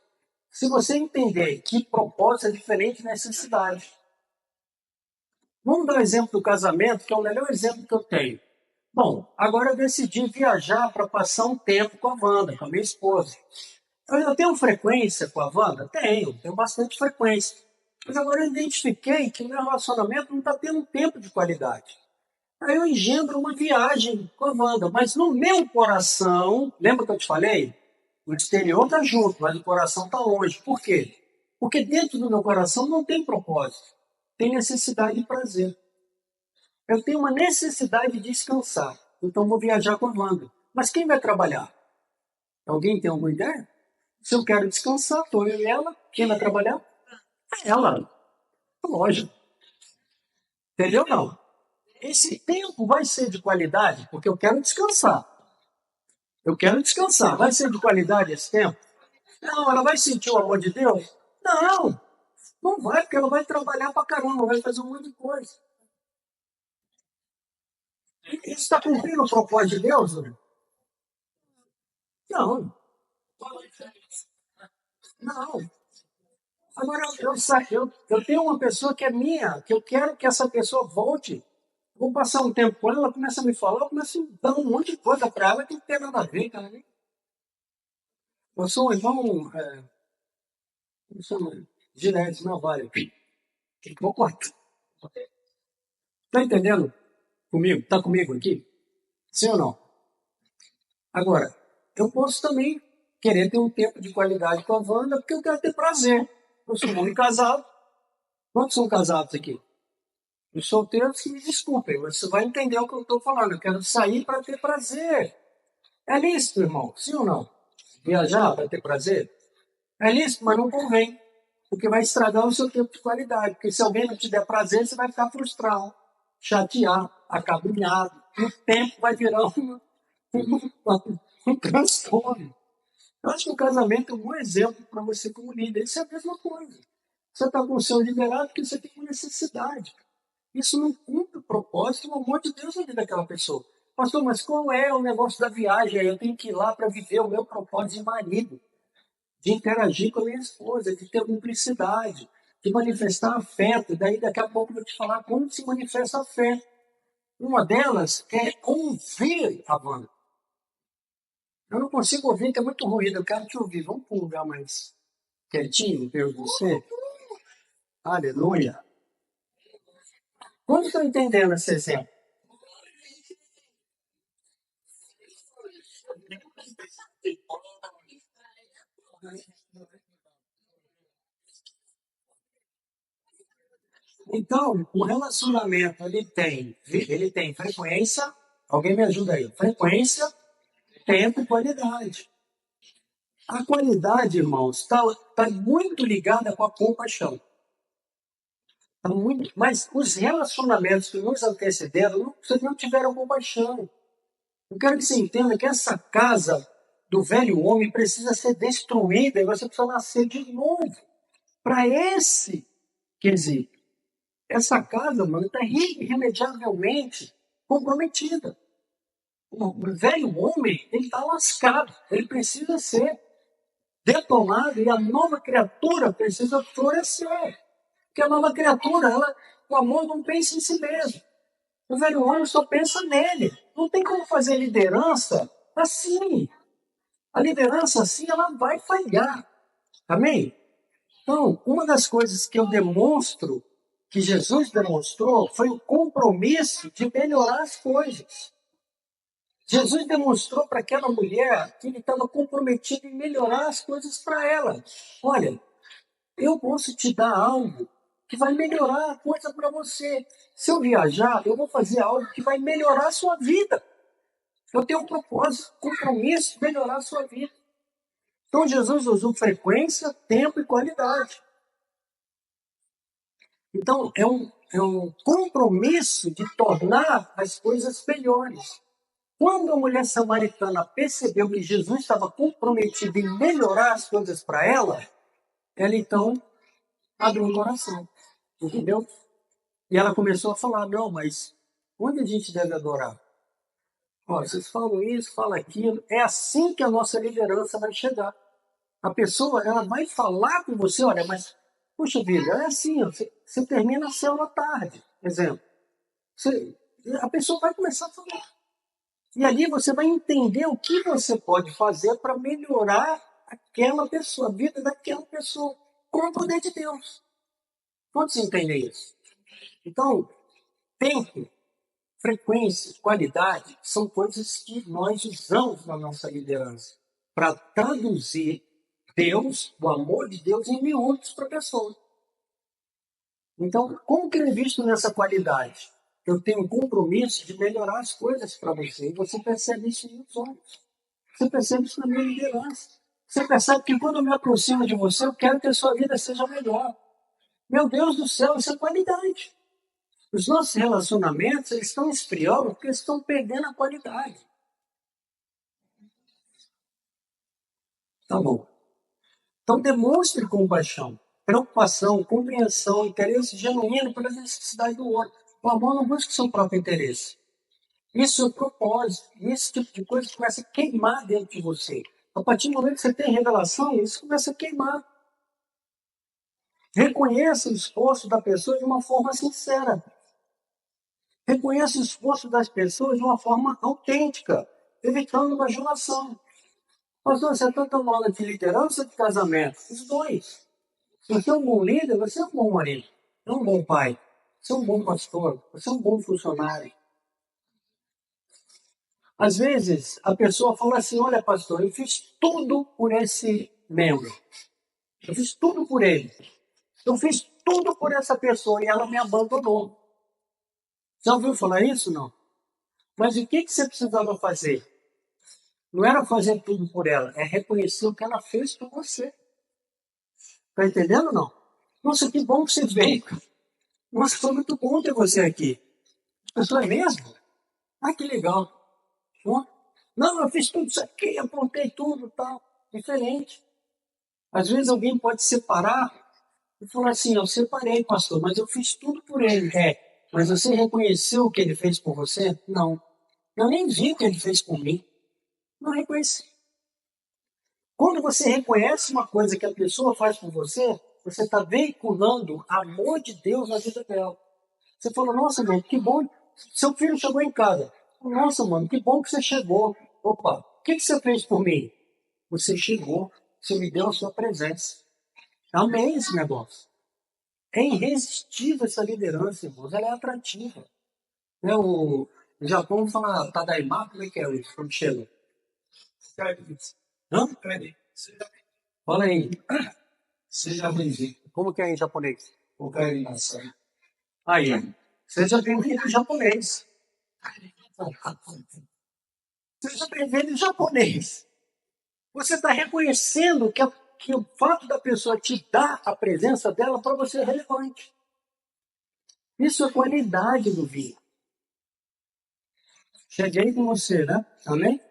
se você entender que propósito é diferente de necessidade. Vamos dar o exemplo do casamento, que é o melhor exemplo que eu tenho. Bom, agora eu decidi viajar para passar um tempo com a Wanda, com a minha esposa. Eu tenho frequência com a Wanda? Tenho bastante frequência. Mas agora eu identifiquei que o meu relacionamento não está tendo tempo de qualidade. Aí eu engendro uma viagem com a Wanda, mas no meu coração, lembra que eu te falei? O exterior está junto, mas o coração está longe. Por quê? Porque dentro do meu coração não tem propósito, tem necessidade de prazer. Eu tenho uma necessidade de descansar, então vou viajar com a Wanda. Mas quem vai trabalhar? Alguém tem alguma ideia? Se eu quero descansar, estou eu e ela. Quem vai trabalhar? É ela. Lógico. Entendeu? Não. Esse tempo vai ser de qualidade porque eu quero descansar. Eu quero descansar. Vai ser de qualidade esse tempo? Não, ela vai sentir o amor de Deus? Não, não vai, porque ela vai trabalhar pra caramba, vai fazer um monte de coisa. Isso está cumprindo o propósito de Deus? Né? Não, não. Agora, eu tenho uma pessoa que é minha, que eu quero que essa pessoa volte. Vou passar um tempo com ela, ela começa a me falar, eu começo a dar um monte de coisa para ela que não tem nada a ver, cara. Eu sou um irmão, como chama? Gilete, não vale. Vou cortar. Tá entendendo comigo? Tá comigo aqui? Sim ou não? Agora, eu posso também querer ter um tempo de qualidade com a Wanda, porque eu quero ter prazer. Eu sou um homem casado. Quantos são casados aqui? Os solteiros que me desculpem, mas você vai entender o que eu estou falando. Eu quero sair para ter prazer. É lícito, irmão? Sim ou não? Viajar para ter prazer? É lícito, mas não convém. Porque vai estragar o seu tempo de qualidade. Porque se alguém não te der prazer, você vai ficar frustrado, chateado, acabunhado. E o tempo vai virar um transtorno. Eu acho que o casamento é um bom exemplo para você como líder. Isso é a mesma coisa. Você está com o seu liderado porque você tem uma necessidade. Isso não cumpre o propósito, o amor de Deus na vida daquela pessoa. Pastor, mas qual é o negócio da viagem? Eu tenho que ir lá para viver o meu propósito de marido, de interagir com a minha esposa, de ter cumplicidade, de manifestar afeto. Daí, daqui a pouco, eu vou te falar como se manifesta afeto. Uma delas é ouvir a banda. Eu não consigo ouvir, que é muito ruído. Eu quero te ouvir. Vamos para um lugar mais quietinho, eu e você. Aleluia. Como estão entendendo esse exemplo? Então, o relacionamento ele tem frequência, Alguém me ajuda aí. Frequência, tempo e qualidade. A qualidade, irmãos, está muito ligada com a compaixão. Mas os relacionamentos que nos antecederam, vocês não tiveram compaixão. Eu quero que você entenda que essa casa do velho homem precisa ser destruída e você precisa nascer de novo. Para esse quesito. Essa casa, mano, está irremediavelmente comprometida. O velho homem, ele está lascado. Ele precisa ser detonado e a nova criatura precisa florescer. Porque a nova criatura, o amor não pensa em si mesmo. O velho homem só pensa nele. Não tem como fazer liderança assim. A liderança assim, ela vai falhar. Amém? Então, uma das coisas que eu demonstro, que Jesus demonstrou, foi o compromisso de melhorar as coisas. Jesus demonstrou para aquela mulher que ele estava comprometido em melhorar as coisas para ela. Olha, eu posso te dar algo que vai melhorar a coisa para você. Se eu viajar, eu vou fazer algo que vai melhorar a sua vida. Eu tenho um propósito, compromisso de melhorar a sua vida. Então Jesus usou frequência, tempo e qualidade. Então é um compromisso de tornar as coisas melhores. Quando a mulher samaritana percebeu que Jesus estava comprometido em melhorar as coisas para ela então abriu o coração, entendeu? E ela começou a falar, não, mas onde a gente deve adorar? Ó, vocês falam isso, falam aquilo. É assim que a nossa liderança vai chegar. A pessoa, ela vai falar com você, olha, mas, puxa vida, é assim, ó, você termina a célula à tarde, por exemplo. A pessoa vai começar a falar. E ali você vai entender o que você pode fazer para melhorar aquela pessoa, a vida daquela pessoa, com o poder de Deus. Quantos entendem isso? Então, tempo, frequência, qualidade são coisas que nós usamos na nossa liderança para traduzir Deus, o amor de Deus, em minutos para a pessoa. Então, como que é visto nessa qualidade? Eu tenho um compromisso de melhorar as coisas para você. E você percebe isso nos olhos. Você percebe isso na minha liderança. Você percebe que quando eu me aproximo de você, eu quero que a sua vida seja melhor. Meu Deus do céu, isso é qualidade. Os nossos relacionamentos eles estão esfriando porque eles estão perdendo a qualidade. Tá bom. Então demonstre compaixão, preocupação, compreensão, interesse genuíno pela necessidade do outro. O amor não busca o seu próprio interesse. Isso é o propósito. E esse tipo de coisa começa a queimar dentro de você. A partir do momento que você tem revelação, isso começa a queimar. Reconheça o esforço da pessoa de uma forma sincera. Reconheça o esforço das pessoas de uma forma autêntica, evitando bajulação. Pastor, você está dando aula de liderança ou de casamento? Os dois. Se você é um bom líder, você é um bom marido, é um bom pai, você é um bom pastor, você é um bom funcionário. Às vezes, a pessoa fala assim, olha pastor, eu fiz tudo por esse membro. Eu fiz tudo por ele. Eu fiz tudo por essa pessoa e ela me abandonou. Já ouviu falar isso, não? Mas o que você precisava fazer? Não era fazer tudo por ela, é reconhecer o que ela fez por você. Tá entendendo ou não? Nossa, que bom que você veio. Nossa, foi muito bom ter você aqui. A pessoa é mesmo? Ah, que legal. Ó, não, eu fiz tudo isso aqui, apontei tudo tal. Diferente. Às vezes alguém pode separar e falar assim, eu separei, pastor, mas eu fiz tudo por ele. É, mas você reconheceu o que ele fez por você? Não. Eu nem vi o que ele fez por mim. Não reconheci. Quando você reconhece uma coisa que a pessoa faz por você, você está veiculando amor de Deus na vida dela. Você fala, nossa, mano, que bom. Seu filho chegou em casa. Nossa, mano, que bom que você chegou. Opa, o que você fez por mim? Você chegou, você me deu a sua presença. Amei esse negócio. É irresistível essa liderança, irmãos. Ela é atrativa. Né? O Japão fala Tadaima, como é que é isso? Quando chega? Hã? Fala aí. Seja bem-vindo. Como que é em japonês? Aí, você já tem um filho japonês. Você já está vendo em japonês. Você está reconhecendo que o fato da pessoa te dar a presença dela para você é relevante. Isso é qualidade do vinho. Cheguei com você, né? Amém?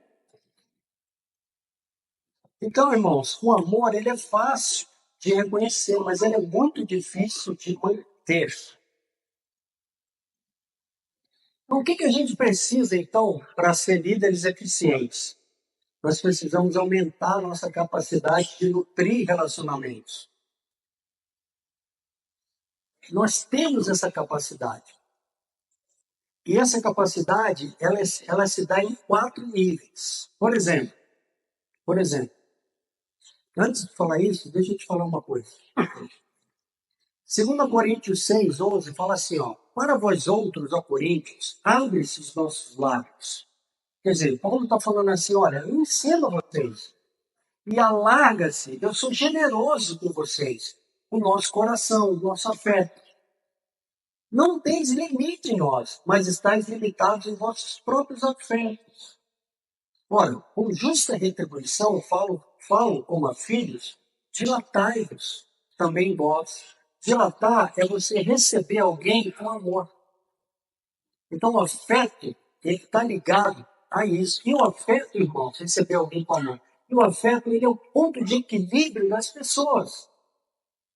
Então, irmãos, o amor ele é fácil de reconhecer, mas ele é muito difícil de manter. Então, o que a gente precisa, então, para ser líderes eficientes? Nós precisamos aumentar a nossa capacidade de nutrir relacionamentos. Nós temos essa capacidade. E essa capacidade, ela se dá em 4 níveis. Por exemplo, antes de falar isso, deixa eu te falar uma coisa. 2 Coríntios 6:11 fala assim, ó, para vós outros, ó Coríntios, abre-se os nossos lábios. Quer dizer, Paulo está falando assim, olha, eu ensino a vocês. E alarga-se, eu sou generoso com vocês. O nosso coração, o nosso afeto. Não tens limite em nós, mas estáis limitados em vossos próprios afetos. Ora, com justa retribuição, falo como a filhos, dilatai-vos também vós. Dilatar é você receber alguém com amor. Então, o afeto, ele está ligado a isso. E o afeto, irmãos, receber alguém com amor. E o afeto, ele é o ponto de equilíbrio das pessoas.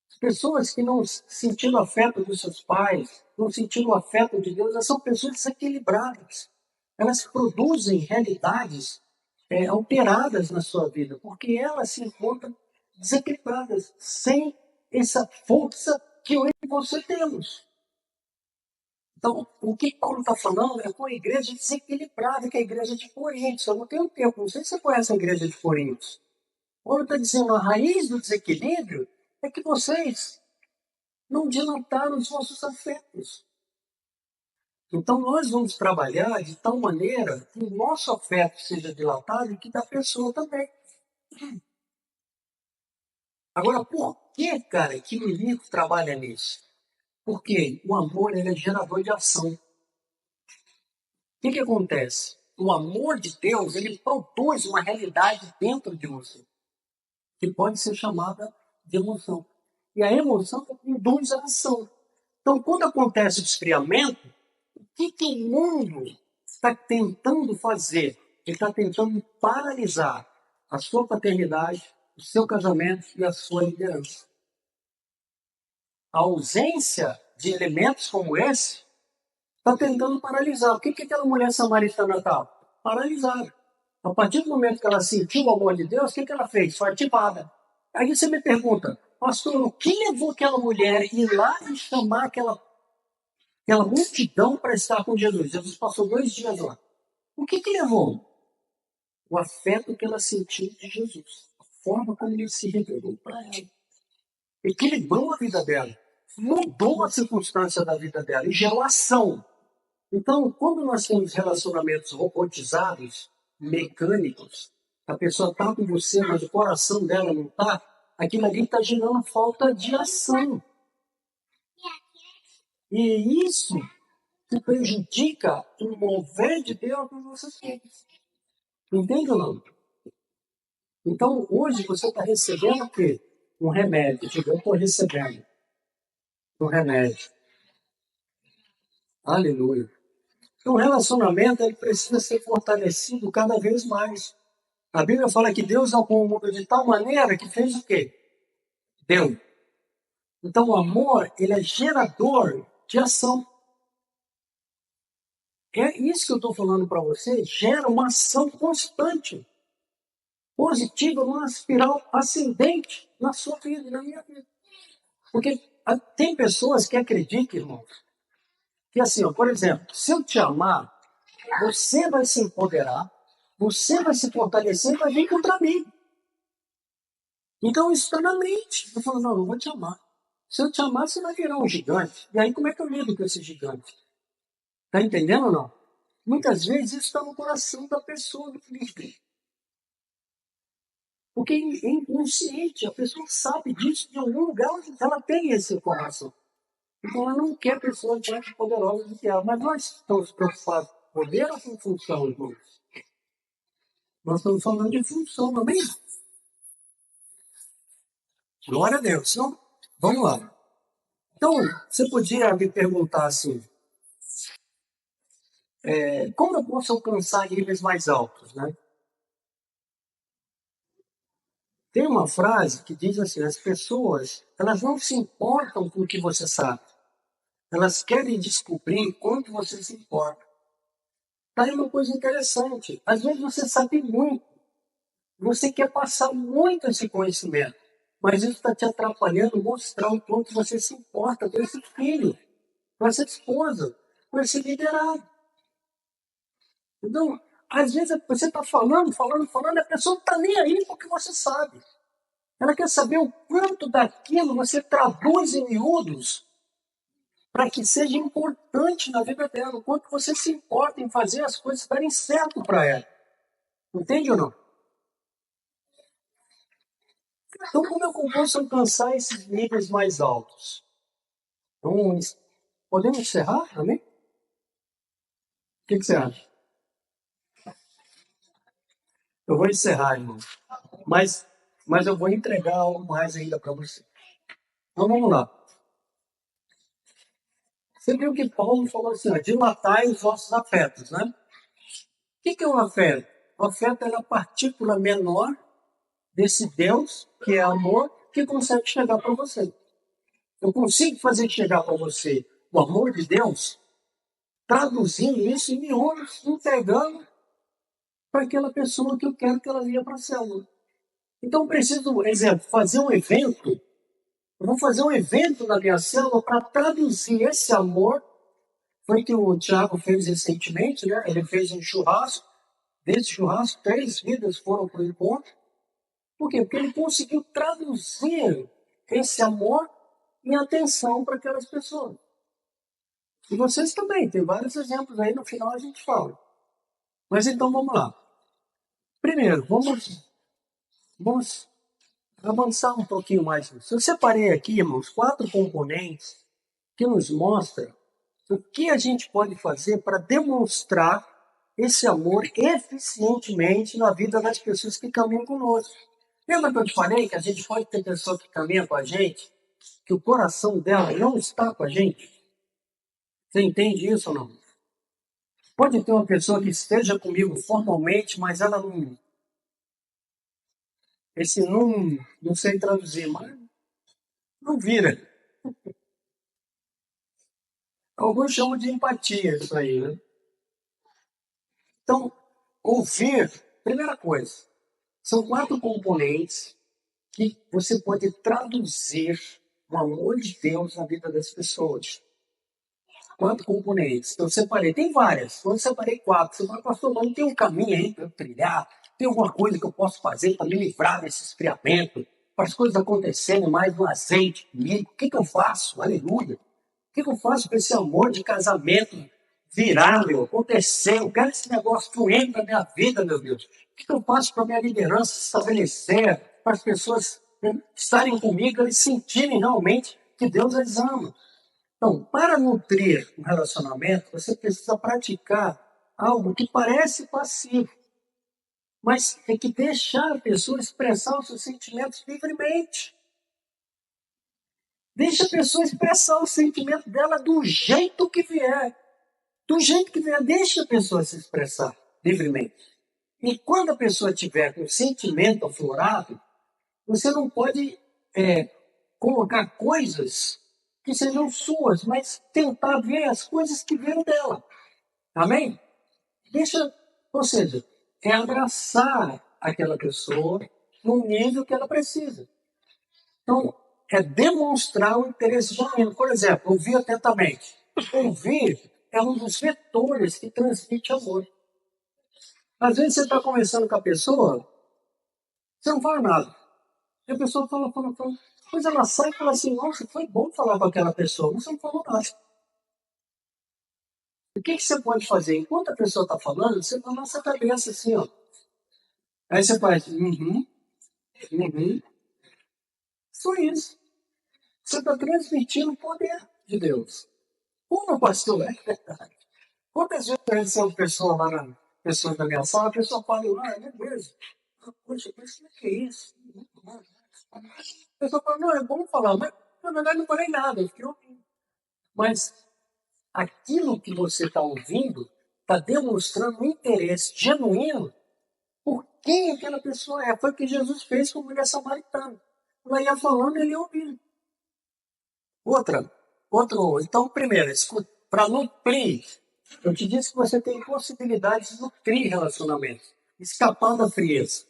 As pessoas que não sentiram o afeto dos seus pais, não sentiram o afeto de Deus, elas são pessoas desequilibradas. Elas produzem realidades alteradas na sua vida, porque elas se encontram desequilibradas, sem essa força que eu e você temos. Então, o que Paulo está falando é com a igreja desequilibrada, que é a igreja de Corinto. Eu não tenho tempo, não sei se você conhece a igreja de Corinto. Paulo está dizendo, a raiz do desequilíbrio é que vocês não dilataram os vossos afetos. Então, nós vamos trabalhar de tal maneira que o nosso afeto seja dilatado e que da pessoa também. Agora, por que, cara, que o inimigo trabalha nisso? Porque o amor ele é gerador de ação. O que acontece? O amor de Deus ele produz uma realidade dentro de você, que pode ser chamada de emoção. E a emoção induz a ação. Então, quando acontece o esfriamento, o que o mundo está tentando fazer? Ele está tentando paralisar a sua paternidade, o seu casamento e a sua liderança. A ausência de elementos como esse está tentando paralisar. O que aquela mulher samaritana estava? Paralisada. A partir do momento que ela sentiu o amor de Deus, o que ela fez? Foi ativada. Aí você me pergunta, pastor, o que levou aquela mulher a ir lá e chamar aquela multidão para estar com Jesus? Jesus passou 2 dias lá. O que levou? O afeto que ela sentiu de Jesus. A forma como ele se revelou para ela. Equilibrou a vida dela. Mudou a circunstância da vida dela e gerou ação. Então, quando nós temos relacionamentos robotizados, mecânicos, a pessoa está com você, mas o coração dela não está, aquilo ali está gerando falta de ação. E isso que prejudica o mover de Deus nas nossas vidas. Entende ou não? Então, hoje você está recebendo o quê? Um remédio. Tipo, eu estou recebendo um remédio. Aleluia. Então, o relacionamento ele precisa ser fortalecido cada vez mais. A Bíblia fala que Deus amou o mundo de tal maneira que fez o quê? Deu. Então, o amor ele é gerador de ação. É isso que eu estou falando para você, gera uma ação constante, positiva, numa espiral ascendente na sua vida e na minha vida. Porque tem pessoas que acreditam, irmãos, que assim, ó, por exemplo, se eu te amar, você vai se empoderar, você vai se fortalecer e vai vir contra mim. Então isso está na mente. Eu falo, não, eu vou te amar. Se eu te amar, você vai virar um gigante. E aí como é que eu lido com esse gigante? Está entendendo ou não? Muitas vezes isso está no coração da pessoa do líder. Porque é inconsciente, a pessoa sabe disso, de algum lugar ela tem essa informação. Então ela não quer pessoas mais poderosas do que ela. Mas nós estamos preocupados poder ou com função, irmãos? Nós estamos falando de função, amém? Glória a Deus. Então, vamos lá. Então, você podia me perguntar assim, como eu posso alcançar níveis mais altos, né? Tem uma frase que diz assim, as pessoas, elas não se importam com o que você sabe. Elas querem descobrir quanto você se importa. Tá aí uma coisa interessante. Às vezes você sabe muito. Você quer passar muito esse conhecimento. Mas isso está te atrapalhando mostrar o quanto você se importa com esse filho, com essa esposa, com esse liderado. Então, às vezes você está falando, e a pessoa não está nem aí com o que você sabe. Ela quer saber o quanto daquilo você traduz em miúdos para que seja importante na vida dela, o quanto você se importa em fazer as coisas darem certo para ela. Entende ou não? Então, como eu posso alcançar esses níveis mais altos? Então, podemos encerrar, amém? O que você acha? Eu vou encerrar, irmão. Mas eu vou entregar algo mais ainda para você. Então, vamos lá. Você viu que Paulo falou assim, ó, dilatai os vossos afetos, né? O que é um afeto? O afeto é a partícula menor desse Deus, que é amor, que consegue chegar para você. Eu consigo fazer chegar para você o amor de Deus, traduzindo isso em miúdos, entregando para aquela pessoa que eu quero que ela venha para a célula. Então, eu preciso, por exemplo, fazer um evento. Eu vou fazer um evento na minha célula para traduzir esse amor. Foi o que o Tiago fez recentemente, né? Ele fez um churrasco. Desse churrasco, 3 vidas foram para o encontro. Por quê? Porque ele conseguiu traduzir esse amor em atenção para aquelas pessoas. E vocês também, tem vários exemplos aí, no final a gente fala. Mas então vamos lá. Primeiro, vamos avançar um pouquinho mais. Eu separei aqui, irmãos, 4 componentes que nos mostram o que a gente pode fazer para demonstrar esse amor eficientemente na vida das pessoas que caminham conosco. Lembra que eu te falei que a gente pode ter pessoa que caminha com a gente, que o coração dela não está com a gente? Você entende isso ou não? Pode ter uma pessoa que esteja comigo formalmente, mas ela não. Esse não sei traduzir, mas não vira. Alguns chamam de empatia isso aí, né? Então, ouvir, primeira coisa, são 4 componentes que você pode traduzir o amor de Deus na vida das pessoas. 4 componentes. Eu separei, tem várias, eu separei 4. Você fala, pastor, não tem um caminho aí para eu trilhar? Tem alguma coisa que eu posso fazer para me livrar desse esfriamento? Para as coisas acontecerem mais no azeite comigo? O que eu faço? Aleluia! O que eu faço para esse amor de casamento virar, meu, acontecer? Eu quero esse negócio fluir para a minha vida, meu Deus. O que eu faço para a minha liderança se estabelecer? Para as pessoas estarem comigo e sentirem realmente que Deus as ama. Então, para nutrir um relacionamento, você precisa praticar algo que parece passivo, mas tem que deixar a pessoa expressar os seus sentimentos livremente. Deixa a pessoa expressar o sentimento dela do jeito que vier. Do jeito que vier, deixa a pessoa se expressar livremente. E quando a pessoa tiver com o sentimento aflorado, você não pode colocar coisas que sejam suas, mas tentar ver as coisas que vêm dela. Amém? Ou seja, é abraçar aquela pessoa no nível que ela precisa. Então, é demonstrar o interesse genuíno. Por exemplo, ouvir atentamente. Ouvir é um dos vetores que transmite amor. Às vezes você está conversando com a pessoa, você não fala nada. E a pessoa fala. Depois ela sai e fala assim, nossa, foi bom falar com aquela pessoa, mas você não falou nada. O que você pode fazer? Enquanto a pessoa está falando, você vai na nossa cabeça assim, ó. Aí você faz, só isso. Você está transmitindo o poder de Deus. Como, pastor? É verdade. Quantas vezes eu recebo pessoas da minha sala, a pessoa fala, é mesmo? Poxa, mas o que é isso? A pessoa fala, não, é bom falar, mas na verdade não falei nada, eu fiquei ouvindo. Mas aquilo que você está ouvindo está demonstrando um interesse genuíno por quem aquela pessoa é. Foi o que Jesus fez com a mulher samaritana. Ela ia falando, ele ia ouvindo. Então, primeiro, para nutrir, eu te disse que você tem possibilidade de nutrir relacionamentos, escapar da frieza.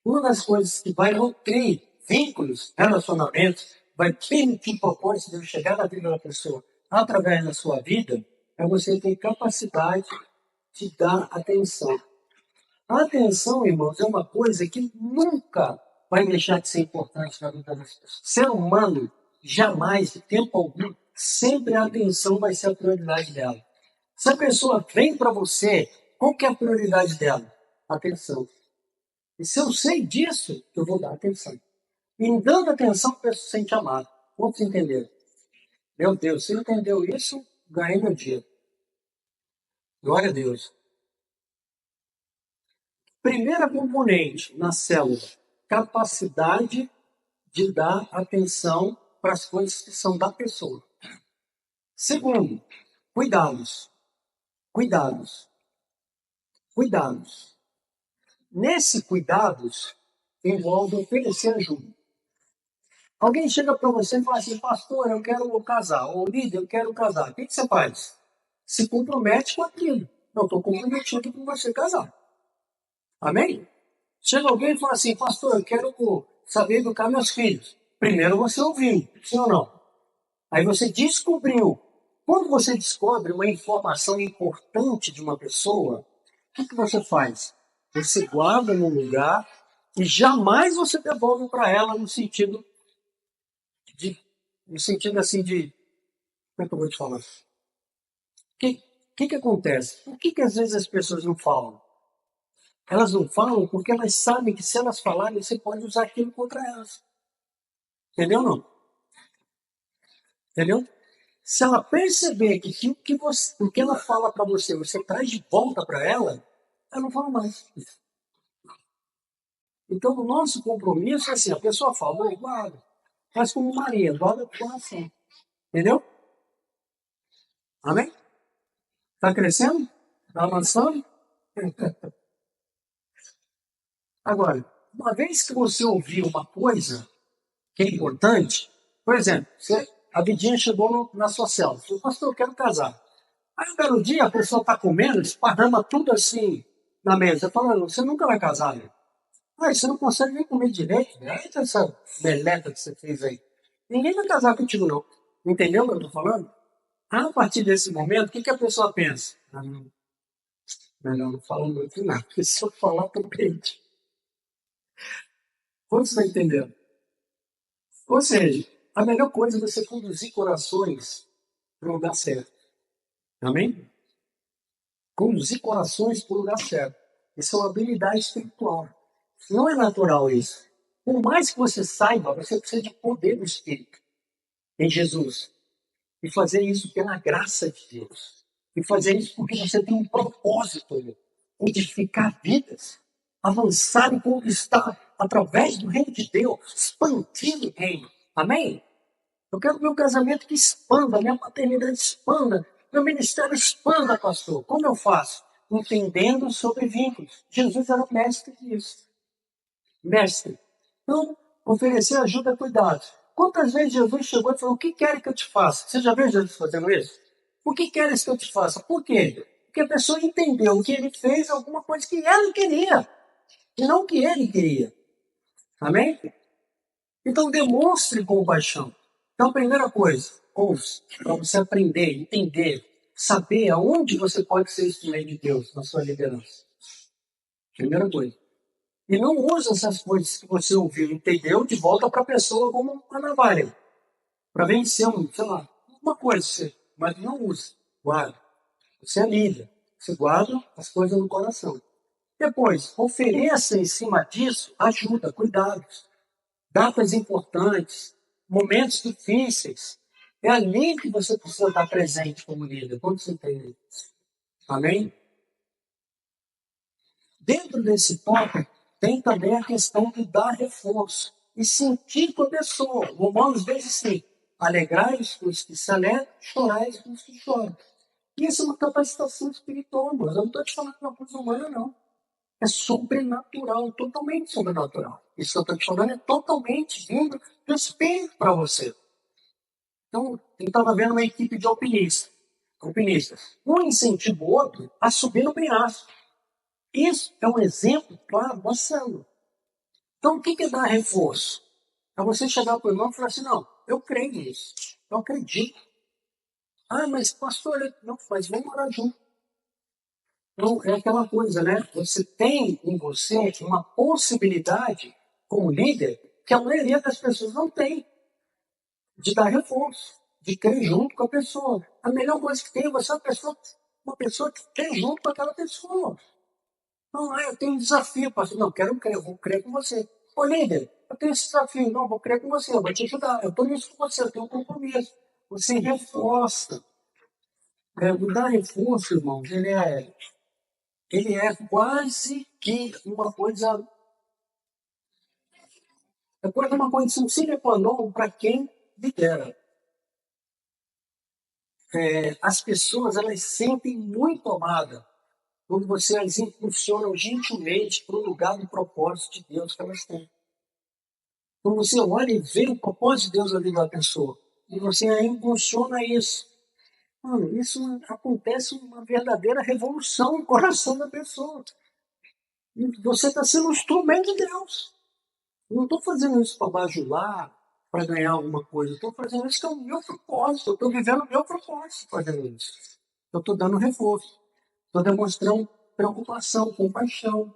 Uma das coisas que vai nutrir vínculos, relacionamentos, vai permitir propósito de chegar na vida da pessoa através da sua vida, é você ter capacidade de dar atenção. A atenção, irmãos, é uma coisa que nunca vai deixar de ser importante na vida das pessoas. Ser humano, jamais, de tempo algum, sempre a atenção vai ser a prioridade dela. Se a pessoa vem para você, qual que é a prioridade dela? Atenção. E se eu sei disso, eu vou dar atenção. E em dando atenção, a pessoa se sente amada. Vamos entender? Meu Deus, se entendeu isso, ganhei meu dia. Glória a Deus. Primeira componente na célula, capacidade de dar atenção para as coisas que são da pessoa. Segundo, cuidados. Cuidados. Cuidados. Nesse cuidados, envolve oferecer ajuda. Alguém chega para você e fala assim, pastor, eu quero casar, ou líder, eu quero casar. O que você faz? Se compromete com aquilo. Eu estou comprometido com você casar. Amém? Chega alguém e fala assim, pastor, eu quero saber educar meus filhos. Primeiro você ouviu, sim ou não? Aí você descobriu. Quando você descobre uma informação importante de uma pessoa, o que você faz? Você guarda num lugar e jamais você devolve para ela no sentido assim de... Como é que eu vou te falar? O que acontece? Por que às vezes as pessoas não falam? Elas não falam porque elas sabem que se elas falarem, você pode usar aquilo contra elas. Entendeu não? Entendeu? Se ela perceber que o que ela fala para você, você traz de volta para ela não fala mais. Então, o nosso compromisso é assim, a pessoa fala, guarda. Faz como Maria, guarda o coração. Entendeu? Amém? Está crescendo? Está avançando? Agora, uma vez que você ouviu uma coisa que é importante, por exemplo, a Vidinha chegou na sua célula, falou, pastor, eu quero casar. Aí um belo dia a pessoa está comendo, esparrama tudo assim na mesa, falando, você nunca vai casar, né? Você não consegue nem comer direito, né? Eita, essa meleca que você fez aí. Ninguém vai casar contigo, não. Entendeu o que eu estou falando? A partir desse momento, o que a pessoa pensa? Não, melhor não falar muito nada, porque se eu falar, eu perdi. Como você está entendendo? Ou seja, a melhor coisa é você conduzir corações para o lugar certo. Amém? Conduzir corações para o lugar certo. Isso é uma habilidade espiritual. Não é natural isso. Por mais que você saiba, você precisa de poder do Espírito em Jesus. E fazer isso pela graça de Deus. E fazer isso porque você tem um propósito, edificar vidas, avançar e conquistar através do reino de Deus, expandindo o reino. Amém? Eu quero meu casamento que expanda, minha paternidade expanda, meu ministério expanda, pastor. Como eu faço? Entendendo sobre vínculos. Jesus era o mestre disso. Mestre. Então, oferecer ajuda e cuidado. Quantas vezes Jesus chegou e falou, o que quer que eu te faça? Você já viu Jesus fazendo isso? O que queres que eu te faça? Por quê? Porque a pessoa entendeu que ele fez alguma coisa que ela queria, e não que ele queria. Amém? Então, demonstre compaixão. Então, primeira coisa, ouça, para você aprender, entender, saber aonde você pode ser instrumento de Deus na sua liderança. Primeira coisa. E não use essas coisas que você ouviu, entendeu, de volta para a pessoa como uma navalha. Para vencer, sei lá, uma coisa, mas não use. Guarda. Você é líder. Você guarda as coisas no coração. Depois, ofereça em cima disso ajuda, cuidados, datas importantes, momentos difíceis. É ali que você precisa estar presente como líder. Quando você entende isso? Amém? Dentro desse tópico, tem também a questão de dar reforço e sentir com a pessoa. Romanos diz assim: alegrai-vos com os que se alegram, chorais com os que choram. Isso é uma capacitação espiritual, mas eu não estou te falando de uma coisa humana, não. É sobrenatural, totalmente sobrenatural. Isso que eu estou te falando é totalmente vindo do Espírito para você. Então, eu estava vendo uma equipe de alpinistas. Um incentiva o outro a subir no penhasco. Isso é um exemplo claro, mostrando. Então, o que é dar reforço? É você chegar para o irmão e falar assim: não, eu creio nisso, eu acredito. Ah, mas pastor, não, mas vamos orar junto. Então, é aquela coisa, né? Você tem em você uma possibilidade, como líder, que a maioria das pessoas não tem, de dar reforço, de crer junto com a pessoa. A melhor coisa que tem é você uma pessoa que crê junto com aquela pessoa. Não, eu tenho um desafio, pastor. Não, quero crer, eu vou crer com você. Ô, líder, eu tenho esse desafio. Não, vou crer com você, eu vou te ajudar. Eu estou nisso com você, eu tenho um compromisso. Você reforça. O dar reforço, irmãos, ele é quase que uma condição sine qua non para quem lidera. As pessoas, elas sentem muito amadas quando você as impulsiona gentilmente para o lugar do propósito de Deus que elas têm. Quando você olha e vê o propósito de Deus na vida da pessoa, e você a impulsiona isso, mano, isso acontece uma verdadeira revolução no coração da pessoa. E você está sendo um instrumento de Deus. Eu não estou fazendo isso para bajular, para ganhar alguma coisa. Eu estou fazendo isso que é o meu propósito. Eu estou vivendo o meu propósito fazendo isso. Eu estou dando reforço. Estou demonstrando preocupação, compaixão.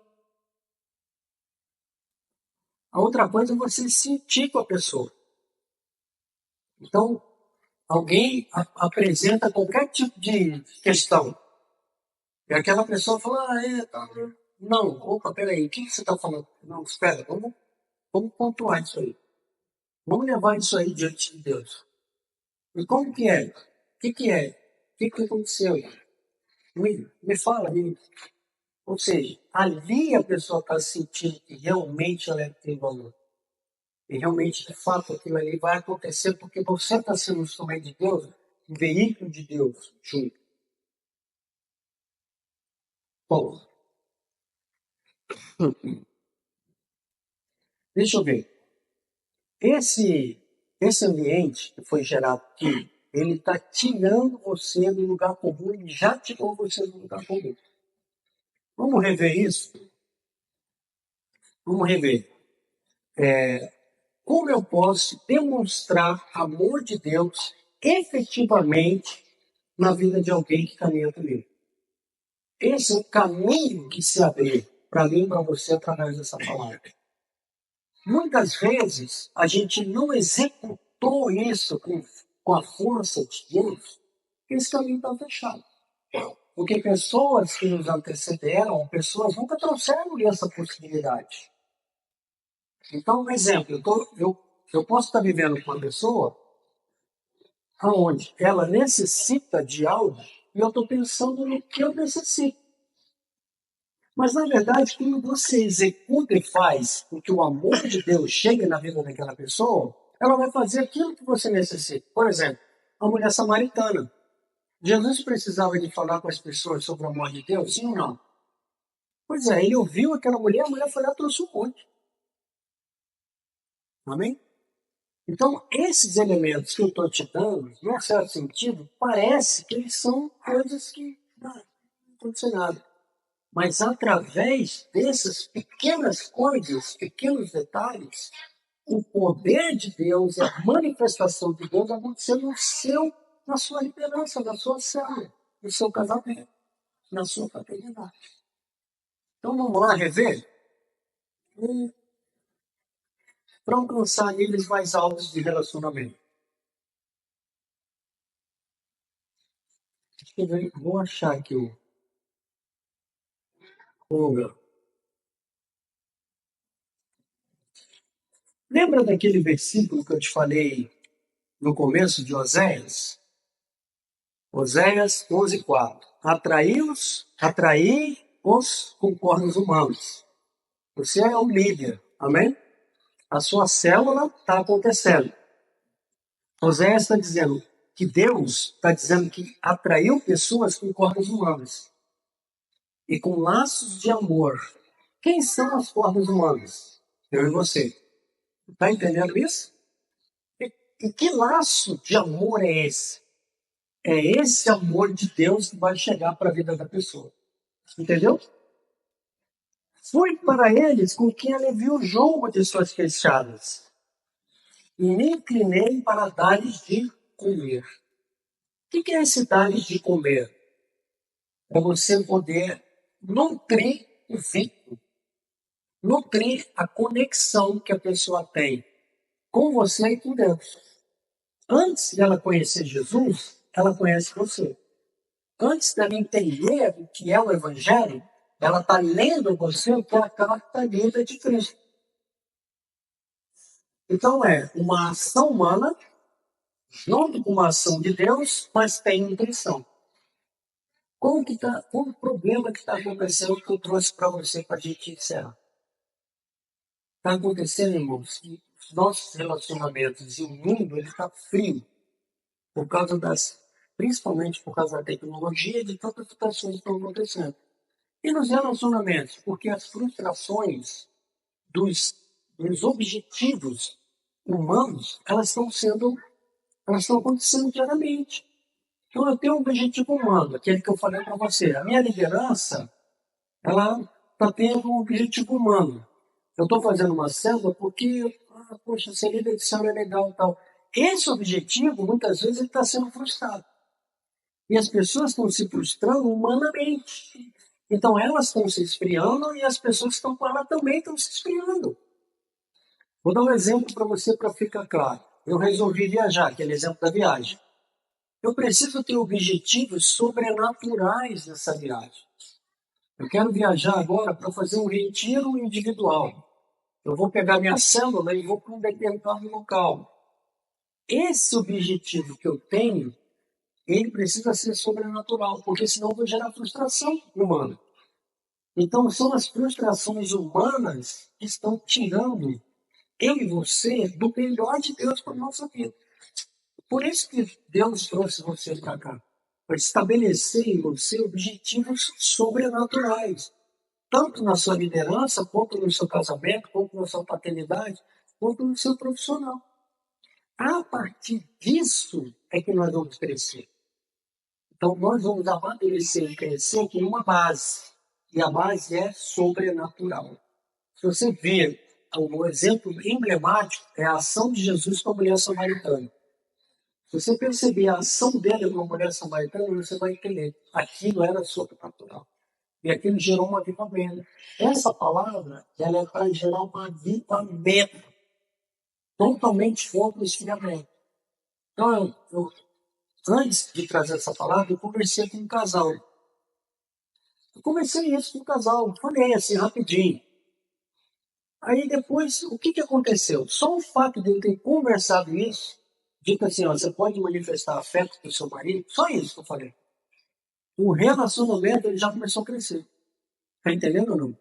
A outra coisa é você sentir com a pessoa. Então, alguém apresenta qualquer tipo de questão. E aquela pessoa fala, tá. Não, opa, peraí, o que você está falando? Não, espera, vamos pontuar isso aí. Vamos levar isso aí diante de Deus. E como que é? O que é? O que aconteceu? Me fala. Ou seja, ali a pessoa está sentindo que realmente ela tem valor. E realmente, de fato, aquilo ali vai acontecer porque você está sendo um instrumento de Deus, um veículo de Deus junto. Bom, deixa eu ver. Esse ambiente que foi gerado aqui, ele está tirando você do lugar comum e já tirou você do lugar comum. Vamos rever isso? Vamos rever. Como eu posso demonstrar amor de Deus efetivamente na vida de alguém que caminha comigo? Esse é o caminho que se abriu para mim e para você através dessa palavra. Muitas vezes a gente não executou isso com a força de Deus, porque esse caminho está fechado. Porque pessoas que nos antecederam, pessoas nunca trouxeram essa possibilidade. Então, um exemplo, eu posso estar vivendo com uma pessoa onde ela necessita de algo e eu estou pensando no que eu necessito. Mas, na verdade, quando você executa e faz com que o amor de Deus chegue na vida daquela pessoa, ela vai fazer aquilo que você necessita. Por exemplo, a mulher samaritana. Jesus precisava de falar com as pessoas sobre o amor de Deus? Sim ou não? Pois é, ele ouviu aquela mulher, a mulher foi lá e trouxe um monte. Amém? Então, esses elementos que eu estou te dando, num certo sentido, parece que eles são coisas que não aconteceu nada. Mas através dessas pequenas coisas, pequenos detalhes, o poder de Deus, a manifestação de Deus aconteceu na sua liderança, na sua célula, no seu casamento, na sua paternidade. Então vamos lá rever? Para alcançar níveis mais altos de relacionamento. Vou achar aqui o meu. Lembra daquele versículo que eu te falei no começo de Oséias? Oséias 11:4. atrair-os com cornos humanos. Você é o líder, amém? A sua célula está acontecendo. Oséias está dizendo que Deus está dizendo que atraiu pessoas com cordas humanas e com laços de amor. Quem são as cordas humanas? Eu e você. Está entendendo isso? E que laço de amor é esse? É esse amor de Deus que vai chegar para a vida da pessoa. Entendeu? Fui para eles com quem alivia o jogo de suas queixadas e me inclinei para dar-lhes de comer. O que é esse dar-lhes de comer? É você poder nutrir o vínculo, nutrir a conexão que a pessoa tem com você e com Deus. Antes de ela conhecer Jesus, ela conhece você. Antes dela entender o que é o Evangelho, ela está lendo você o que é a carta lida de Cristo. Então é uma ação humana junto com uma ação de Deus, mas tem nutrição. Qual o problema que está acontecendo que eu trouxe para você para a gente encerrar? Está acontecendo, irmãos, que os nossos relacionamentos e o mundo está frio por causa principalmente por causa da tecnologia e de tantas situações que estão acontecendo. E nos relacionamentos, porque as frustrações dos objetivos humanos, elas estão acontecendo diariamente. Então eu tenho um objetivo humano, aquele que eu falei para você. A minha liderança, ela está tendo um objetivo humano. Eu estou fazendo uma célula porque, poxa, ser líder de célula é legal e tal. Esse objetivo, muitas vezes, ele está sendo frustrado. E as pessoas estão se frustrando humanamente. Então, elas estão se esfriando e as pessoas que estão com ela também estão se esfriando. Vou dar um exemplo para você para ficar claro. Eu resolvi viajar, aquele exemplo da viagem. Eu preciso ter objetivos sobrenaturais nessa viagem. Eu quero viajar agora para fazer um retiro individual. Eu vou pegar minha célula e vou para um determinado local. Esse objetivo que eu tenho, ele precisa ser sobrenatural, porque senão eu vou gerar frustração humana. Então, são as frustrações humanas que estão tirando eu e você do melhor de Deus para a nossa vida. Por isso que Deus trouxe você para cá, para estabelecer em você objetivos sobrenaturais, tanto na sua liderança, quanto no seu casamento, quanto na sua paternidade, quanto no seu profissional. A partir disso é que nós vamos crescer. Então, nós vamos amadurecer e crescer com uma base, e a base é sobrenatural. Se você ver, um exemplo emblemático é a ação de Jesus com a mulher samaritana. Se você perceber a ação dele com a mulher samaritana, você vai entender. Aquilo era sobrenatural. E aquilo gerou um avivamento. Essa palavra, ela é para gerar um avivamento. Totalmente contra o esfriamento. Então, antes de trazer essa palavra, eu conversei com um casal. Eu conversei isso com um casal. Falei assim, rapidinho. Aí depois, o que aconteceu? Só o fato de eu ter conversado isso, dito assim, ó, você pode manifestar afeto para o seu marido, só isso que eu falei. O relacionamento ele já começou a crescer. Tá entendendo ou não?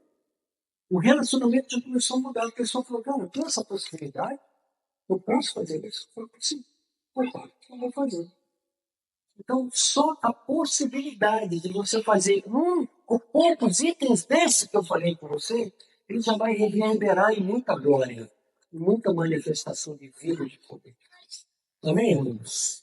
O relacionamento já começou a mudar. A pessoa falou, cara, tem essa possibilidade? Eu posso fazer isso? Eu falei, sim. Opa, eu vou fazer. Então, só a possibilidade de você fazer ou poucos itens desse que eu falei com você, ele já vai reverberar em muita glória, em muita manifestação de vida de poder. Amém, irmãos?